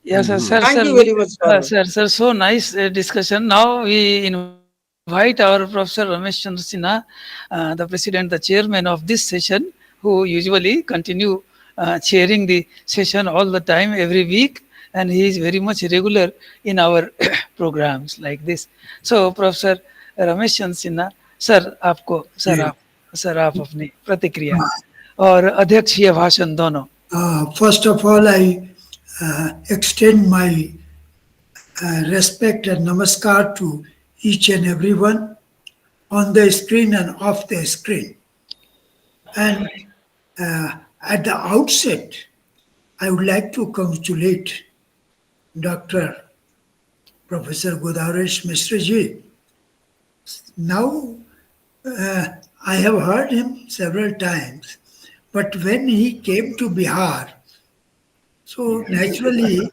Yes, sir. Thank Sir, you very much for. sir. So nice discussion. Now we invite our Professor Ramesh Chandra Sinha, the President, the Chairman of this session, who usually continue chairing the session all the time, every week, and he is very much regular in our programs like this. So, Professor Ramesh Chandra Sinha, sir, आपको sir आप अपनी प्रतिक्रिया और अध्यक्षीय भाषण दोनों. First of all, I extend my respect and namaskar to each and everyone on the screen and off the screen. And at the outset, I would like to congratulate Dr. Professor Godaresh Mishra-ji. Now, I have heard him several times, but when he came to Bihar, so naturally,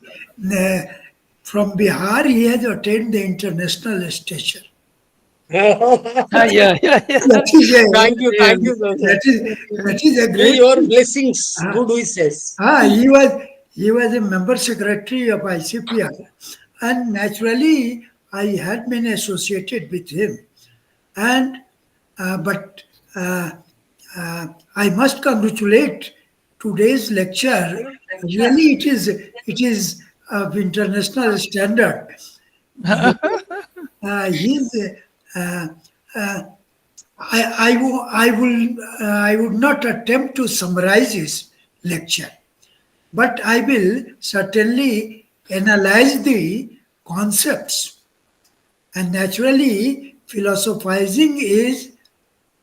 from Bihar, he has attained the international stature. Yeah. That is a, Thank you, that is a great. Your blessings, good wishes. He was a member secretary of ICPR, and naturally, I had been associated with him. And but I must congratulate today's lecture. Really, it is of international standard. He's I would not attempt to summarize his lecture, but I will certainly analyze the concepts. And naturally, philosophizing is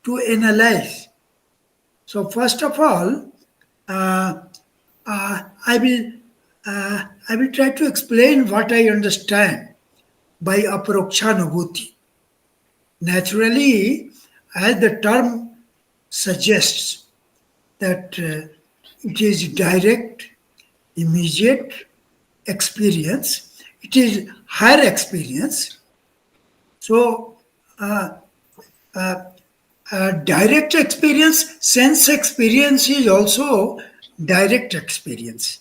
to analyze. So first of all, uh, I will try to explain what I understand by Aparokshanubhuti. Naturally, as the term suggests, that it is direct, immediate experience, it is higher experience. So, direct experience, sense experience is also direct experience,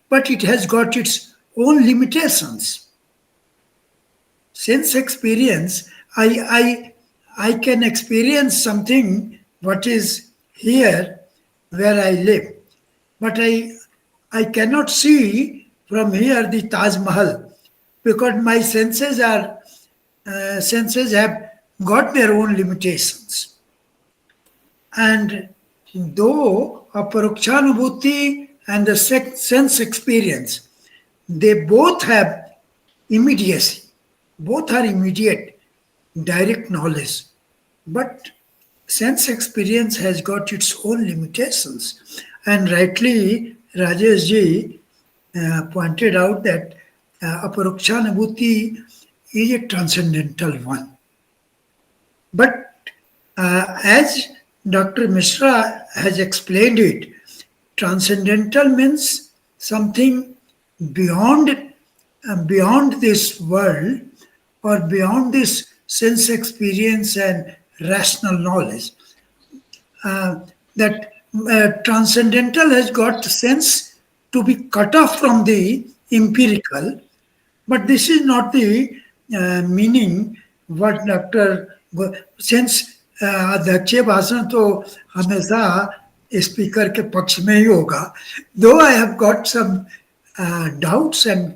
but it has got its own limitations. Sense experience, I can experience something what is here where I live, but I cannot see from here the Taj Mahal because my senses have got their own limitations. And though Aparokshanubhuti and the sense experience, they both have immediacy, both are immediate, direct knowledge. But sense experience has got its own limitations. And rightly, Rajesh ji pointed out that Aparokshanubhuti is a transcendental one. But as Dr. Mishra has explained it, transcendental means something beyond beyond this world or beyond this sense experience and rational knowledge. That transcendental has got sense to be cut off from the empirical, but this is not the meaning what doctor sense अध्यक्षीय भाषण तो हमेशा speaker के पक्ष में ही होगा. Though I have got some doubts and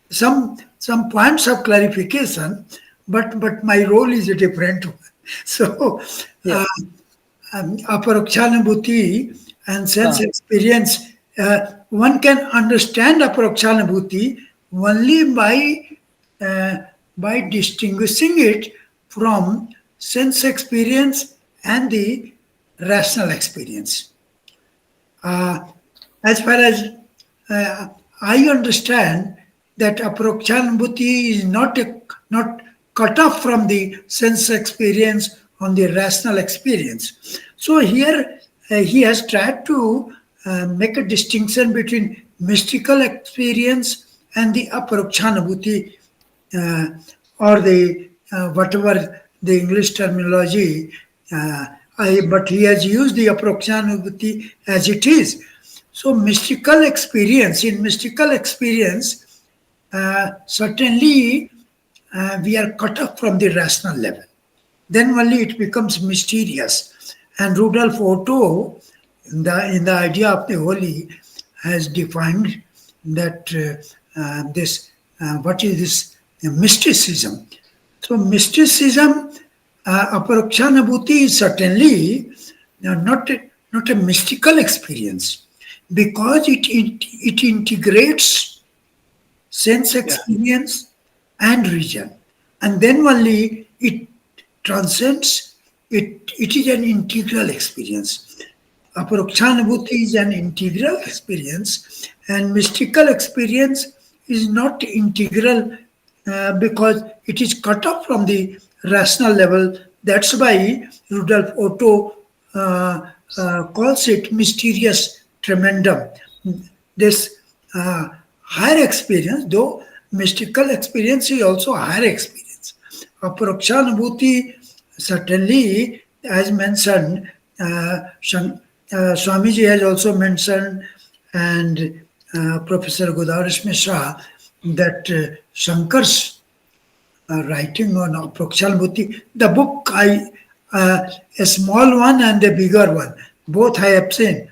some points of clarification, but my role is a different one. So Aparokshanubhuti and sense experience, one can understand Aparokshanubhuti only by distinguishing it from sense experience and the rational experience. As far as I understand that Aparokshanubhuti is not cut off from the sense experience on the rational experience. So here he has tried to make a distinction between mystical experience and the Aparokshanubhuti, uh, or the whatever the English terminology, but he has used the Aparokshanubhuti as it is. So in mystical experience, certainly we are cut off from the rational level. Then only it becomes mysterious. And Rudolf Otto, in the idea of the holy, has defined that this what is this mysticism. So mysticism, Aparokshanubhuti is certainly not a mystical experience, because it integrates sense experience and region, and then only it transcends. It is an integral experience. Aparokshanubhuti is an integral experience, and mystical experience is not integral, because it is cut off from the rational level. That's why Rudolf Otto calls it mysterious tremendum. This higher experience, though mystical experience is also a higher experience. Aparokshanubhuti, certainly, as mentioned, Swamiji has also mentioned, and Professor Godavarsh Mishra, that Shankar's writing on Aparokshanubhuti, the book, a small one and a bigger one, both I have seen.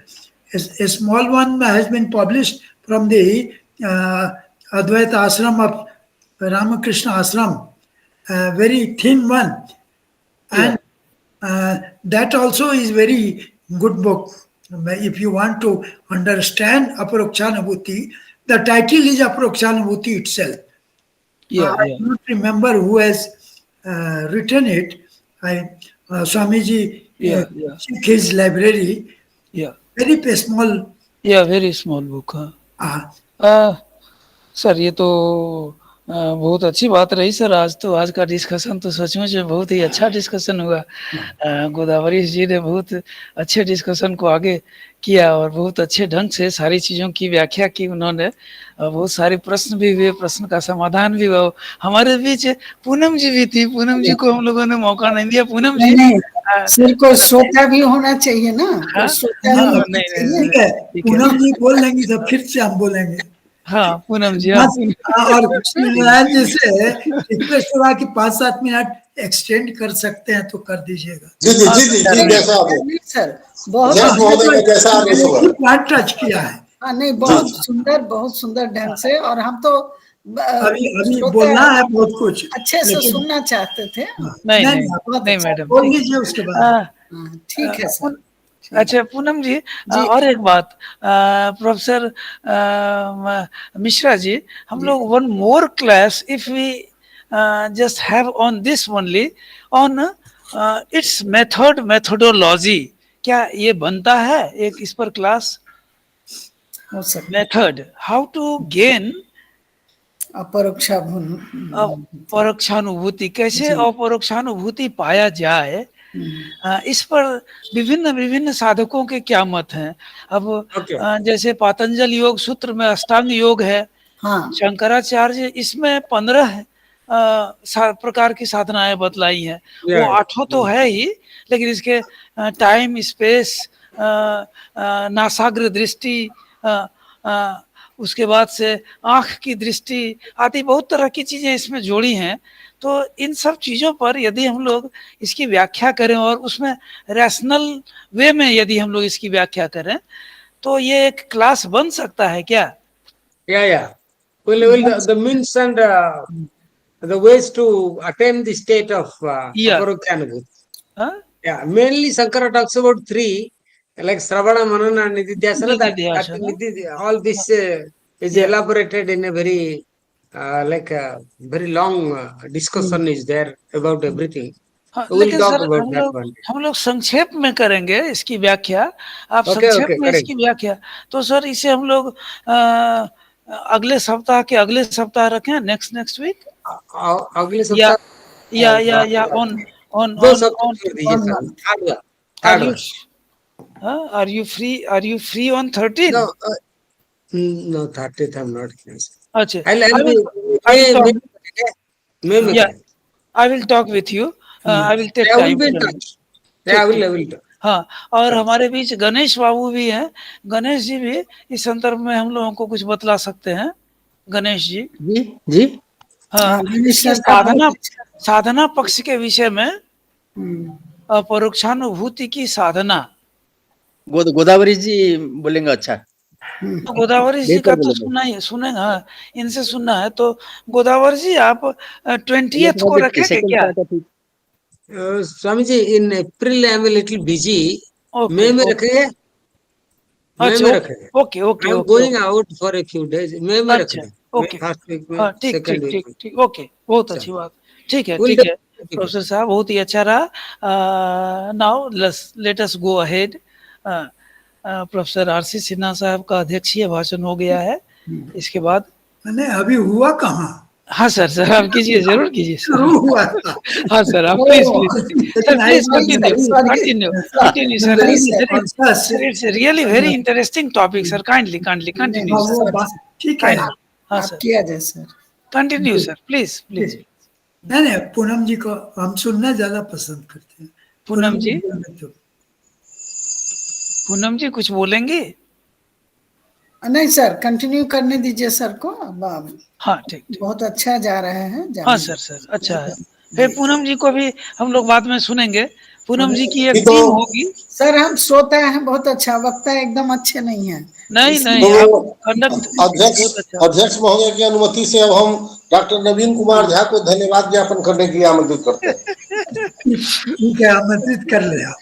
A small one has been published from the Advaita Ashram of Ramakrishna Ashram, a very thin one, and that also is very good book. If you want to understand Aparokshanubhuti, the title is Aparokshanubhuti itself. I don't remember who has written it. Swamiji, check his library. Very small. very small book. Sir ये तो बहुत अच्छी बात रही sir. आज का discussion तो सचमुच में बहुत ही अच्छा डिस्कशन हुआ। गोदावरी जी ने बहुत अच्छे डिस्कशन को आगे किया और बहुत अच्छे ढंग से सारी चीज़ों की व्याख्या की उन्होंने। बहुत सारे प्रश्न भी हुए, प्रश्न का समाधान भी हुआ। हमारे बीच पूनम जी भी थी, पूनम जी को हम लोगों ने मौका नहीं दिया। पूनम जी सिर को श्रोता भी होना चाहिए ना, कोई श्रोता भी होना चाहिए। पूनम जी बोल लेंगे तो फिर से हम बोलेंगे। हाँ पूनम जी, और जैसे रिक्वेस्ट हुआ कि 5-7 मिनट एक्सटेंड कर सकते हैं तो कर दीजिएगा। जी जी जी जी जी, जैसा आप सर बहुत टच किया है। हाँ नहीं, बहुत सुंदर ढंग से, और हम तो अभी बोलना है बहुत कुछ, अच्छे से सुनना चाहते थे। नहीं मैडम, बोल लीजिए उसके बाद। ठीक है सर। अच्छा पूनम जी, और एक बात, प्रोफेसर मिश्रा जी, हम लोग one more class if we just have on this only on its methodology, क्या ये बनता है एक इस पर class? Method, how to gain अपरोक्षानुभूति, कैसे अपरोक्षानुभूति पाया जाए, इस पर विभिन्न साधकों के क्या मत हैं? अब जैसे पातंजल योग सूत्र में अष्टांग योग है, शंकराचार्य इसमें 15 प्रकार की साधनाएं बतलाई हैं। वो 8 तो है ही, लेकिन इसके टाइम, स्पेस, नासाग्र दृष्टि, उसके बाद से आंख की दृष्टि आदि बहुत तरह की चीजें इसमें जोड़ी हैं। तो इन सब चीजों पर यदि हम लोग इसकी व्याख्या करें और उसमें रैशनल वे में यदि हम लोग इसकी व्याख्या करें, तो ये एक क्लास बन सकता है क्या? The means and the ways to attain the state of Aparokshanubhuti. Mainly Shankara talks about 3, like Sravana, Manana and Nididhyasana. All this is elaborated in a very very long discussion is there about everything. लेकिन sir हम लोग संक्षेप में करेंगे इसकी व्याख्या। आप संक्षेप में इसकी व्याख्या, तो सर इसे हम लोग अगले सप्ताह रखें, नेक्स्ट वीक, अगले सप्ताह Yeah. On दो on सब्जेक्ट on छोड़ दीजिए on सर, month. थर्ड वाला, Are थर्ड you वाला। are you free? Are you free on No, 13? no, 30th I'm not here. Okay. I'll be, I will talk. मैं में Yeah, करें। I will talk with you. I will take I will time. be in from you. touch. ठीक I ठीक will touch. हाँ, और हमारे बीच गणेश बाबू भी हैं। गणेश जी भी इस संदर्भ में हम लोगों को कुछ बतला सकते हैं। गणेश जी, जी हाँ, गणेश इसके सर का बहुत अच्छा। साधना पक्ष के विषय में हम्म, अपरोक्षानुभूति की साधना। गोदावरी जी बोलेंगे अच्छा। तो गोदावरी जी बेहतर का तो बोलेंगे। सुनेगा, इनसे सुनना है। तो गोदावरी जी, आप 20th को रखेंगे सेकंड क्या? Part of Swami ji, in April I am little busy. Okay May में ओके, रखेंगे, मई अच्छा में ओके रखेंगे। Okay okay I am okay going okay, out for a few days, May में रख अच्छा दें। मई ओके, फर्स्ट वीक में, हाँ ठीक सेकंड ठीक वीक ठीक में। ठीक, ओके, बहुत अच्छी चलो, बात। ठीक है विल ठीक है, डू। प्रोफेसर साहब, बहुत ही अच्छा रहा। Now let us go ahead. Professor RC Sinha साहब का अध्यक्षीय भाषण हो गया है। इसके बाद मैंने अभी हुआ कहाँ? हाँ सर आप कीजिए, जरूर कीजिए सर। शुरू हुआ था। हाँ सर, आप प्लीज ओ, प्लीज सर, लेकिन I please continue sorry continue sir, continue sir. नहीं sir, sir it's really very interesting topic sir. Kindly kindly continue हाँ, सर, वो सॉरी बात सर, ठीक है। काइंडली। हाँ आप सर, किया जाए sir. Continue sir, please please. नहीं नहीं, पूनम जी को हम सुनना ज्यादा पसंद करते हैं। पूनम जी, बोलने तो पूनम जी कुछ बोलेंगे? नहीं सर, कंटिन्यू करने दीजिए सर को। अब हाँ ठीक ठीक, बहुत अच्छा जा रहे हैं, हाँ जाने सर अच्छा है। दीजिए। फिर पूनम जी को भी हम लोग बाद में सुनेंगे। पूनम जी की अभी एक तो टीम होगी। सर हम सोते हैं, बहुत अच्छा वक्ता एकदम अच्छे नहीं है, नहीं इसलिए नहीं, आप तो कंडक्ट अध्यक्ष बहुत अच्छा। अध्यक्ष महोदय की अनुमति से अब हम डॉक्टर नवीन कुमार झा को धन्यवाद ज्ञापन करने के लिए आमंत्रित करते हैं। ठीक है, आमंत्रित कर ले आप।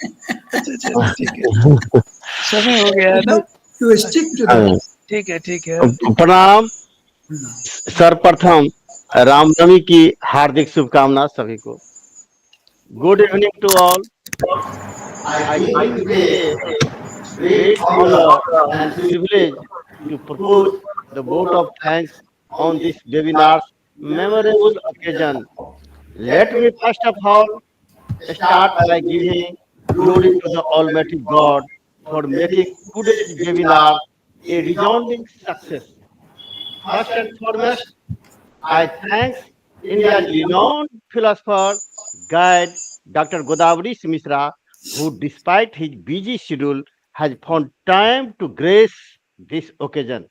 अच्छा ठीक है, समय हो गया है ना। You stick to the. ठीक है। प्रणाम। सर्वप्रथम रामनवमी की हार्दिक शुभकामना सभी को। Good evening to all. I think it is a great honor and privilege to propose the vote of thanks on this webinar's memorable occasion. Let me first of all start by giving glory to the Almighty God for making today's webinar a resounding success. First and foremost, I thank India's renowned philosopher, guide, Dr. Godavari Mishra, who, despite his busy schedule, has found time to grace this occasion.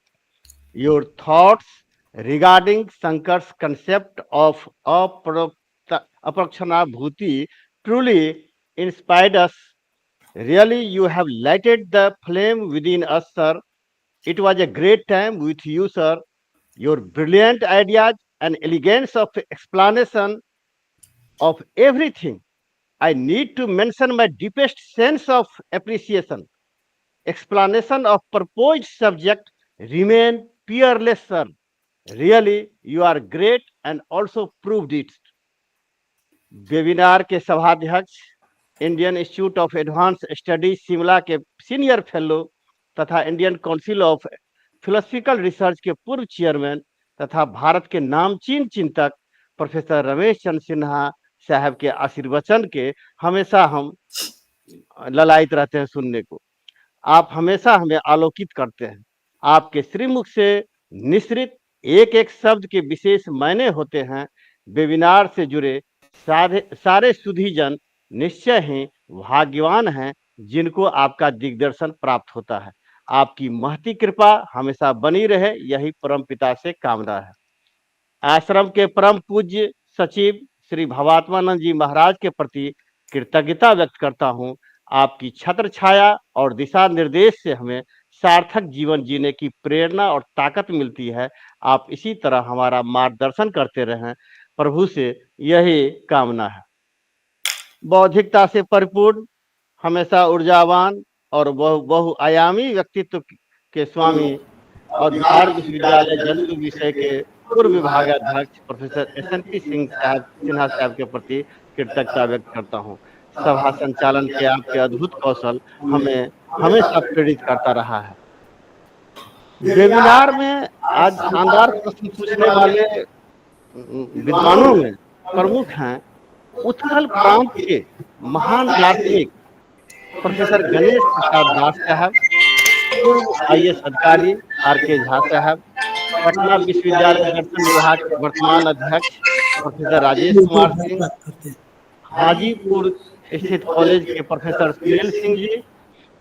Your thoughts regarding Shankar's concept of Aparokshanubhuti truly inspired us. Really, you have lighted the flame within us, sir. It was a great time with you, sir. Your brilliant ideas and elegance of explanation of everything. I need to mention my deepest sense of appreciation. Explanation of proposed subject remain peerless, sir. Really, you are great and also proved it. Webinar के सभाध्यक्ष, Indian Institute of advance studies Shimla के senior fellow तथा Indian council of philosophical research के पूर्व chairman तथा भारत के नामचीन चिंतक प्रोफेसर रमेश चंद्र सिन्हा साहब के आशीर्वचन के हमेशा हम ललायित रहते हैं सुनने को। आप हमेशा हमें आलोकित करते हैं। आपके श्रीमुख से निश्रित एक एक शब्द के विशेष मायने होते हैं। वेबिनार से जुड़े सारे सुधीजन निश्चय ही भाग्यवान हैं जिनको आपका दिग्दर्शन प्राप्त होता है। आपकी महती कृपा हमेशा बनी रहे, यही परम पिता से कामना है। आश्रम के परम पूज्य सचिव श्री भवात्मानंद जी महाराज के प्रति कृतज्ञता व्यक्त करता हूँ। आपकी छत्र छाया और दिशा निर्देश से हमें सार्थक जीवन जीने की प्रेरणा और ताकत मिलती है। आप इसी तरह हमारा मार्गदर्शन करते रहें, प्रभु से यही कामना है। बौद्धिकता से परिपूर्ण, हमेशा ऊर्जावान और बहुआयामी व्यक्तित्व के स्वामी और बिहार विश्वविद्यालय जलतु विषय के पूर्व विभागाध्यक्ष प्रोफेसर SNP सिन्हा साहब के प्रति कृतज्ञता व्यक्त करता हूँ। सभा संचालन के आपके अद्भुत कौशल हमें हमेशा प्रेरित करता रहा है। वेबिनार में आज शानदार प्रश्न पूछने वाले विद्वानों में प्रमुख हैं उत्कल प्रांत के महान दार्शनिक प्रोफेसर गणेश प्रसाद दास साहब, पूर्व आईएएस अधिकारी आर.के. झा साहब, पटना विश्वविद्यालय दर्शन विभाग के वर्तमान अध्यक्ष प्रोफेसर राजेश कुमार सिंह, हाजीपुर स्थित कॉलेज के प्रोफेसर सुनील सिंह जी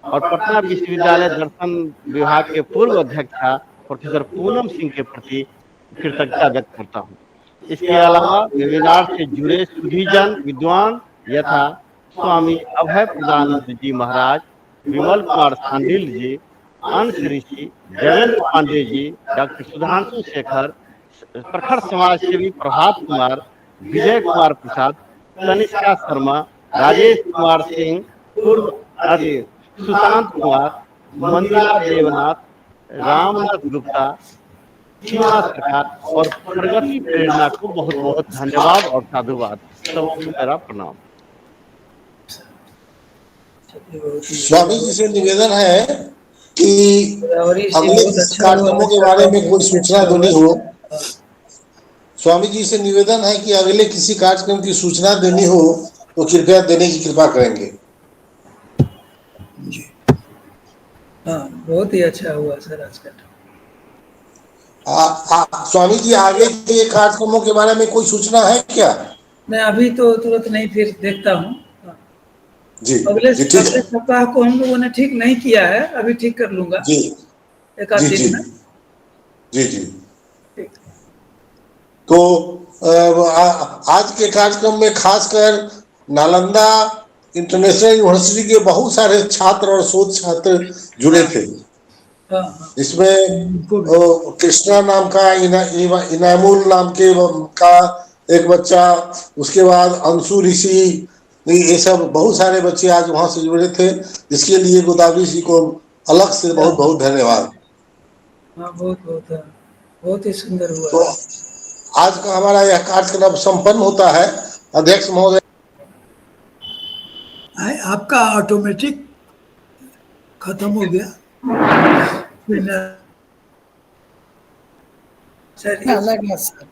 और पटना विश्वविद्यालय दर्शन विभाग के पूर्व अध्यक्षा प्रोफेसर पूनम सिंह के प्रति कृतज्ञता व्यक्त करता हूँ। इसके अलावा वेबिनार से जुड़े सुधीजन विद्वान यथा स्वामी अभय प्रदानंद जी महाराज, विमल कुमार सांडिल जी, अंश ऋषि, देवेंद्र पांडे जी, डॉक्टर सुधांशु शेखर, प्रखर समाज सेवी प्रभात कुमार, विजय कुमार प्रसाद, तनिष्का शर्मा, राजेश कुमार सिंह, पूर्व सुशांत कुमार, मंदिला देवनाथ, रामनाथ गुप्ता, सीमा सरकार और प्रगति प्रेरणा को बहुत बहुत धन्यवाद और साधुवाद। सबको मेरा प्रणाम। स्वामी जी से निवेदन है कि अगले किसी कार्यक्रमों के बारे में कोई सूचना देनी हो, स्वामी जी से निवेदन है कि अगले किसी कार्यक्रम की सूचना देनी हो तो कृपया देने की कृपा करेंगे। हाँ, बहुत ही अच्छा हुआ सर आज का। स्वामी जी आगे के कार्यक्रमों के बारे में कोई सूचना है क्या? मैं अभी तो तुरंत नहीं, फिर देखता हूँ। जी अगले जी, ठीक है। सप्ताह को हम लोगों ने ठीक नहीं किया है, अभी ठीक कर लूंगा जी एक आध जी दिन में। जी जी। तो आज के कार्यक्रम में खासकर नालंदा इंटरनेशनल यूनिवर्सिटी के बहुत सारे छात्र और शोध छात्र जुड़े थे। इसमें कृष्णा नाम का इनामुल नाम के का एक बच्चा, उसके बाद अंशु ऋषि, ये सब बहुत सारे बच्चे आज वहां से जुड़े थे, जिसके लिए गोदावरी जी को अलग से बहुत बहुत धन्यवाद। हाँ, बहुत ही सुंदर हुआ। तो आज का हमारा यह कार्यक्रम संपन्न होता है। अध्यक्ष महोदय, आपका ऑटोमेटिक खत्म हो गया। अलग है सर।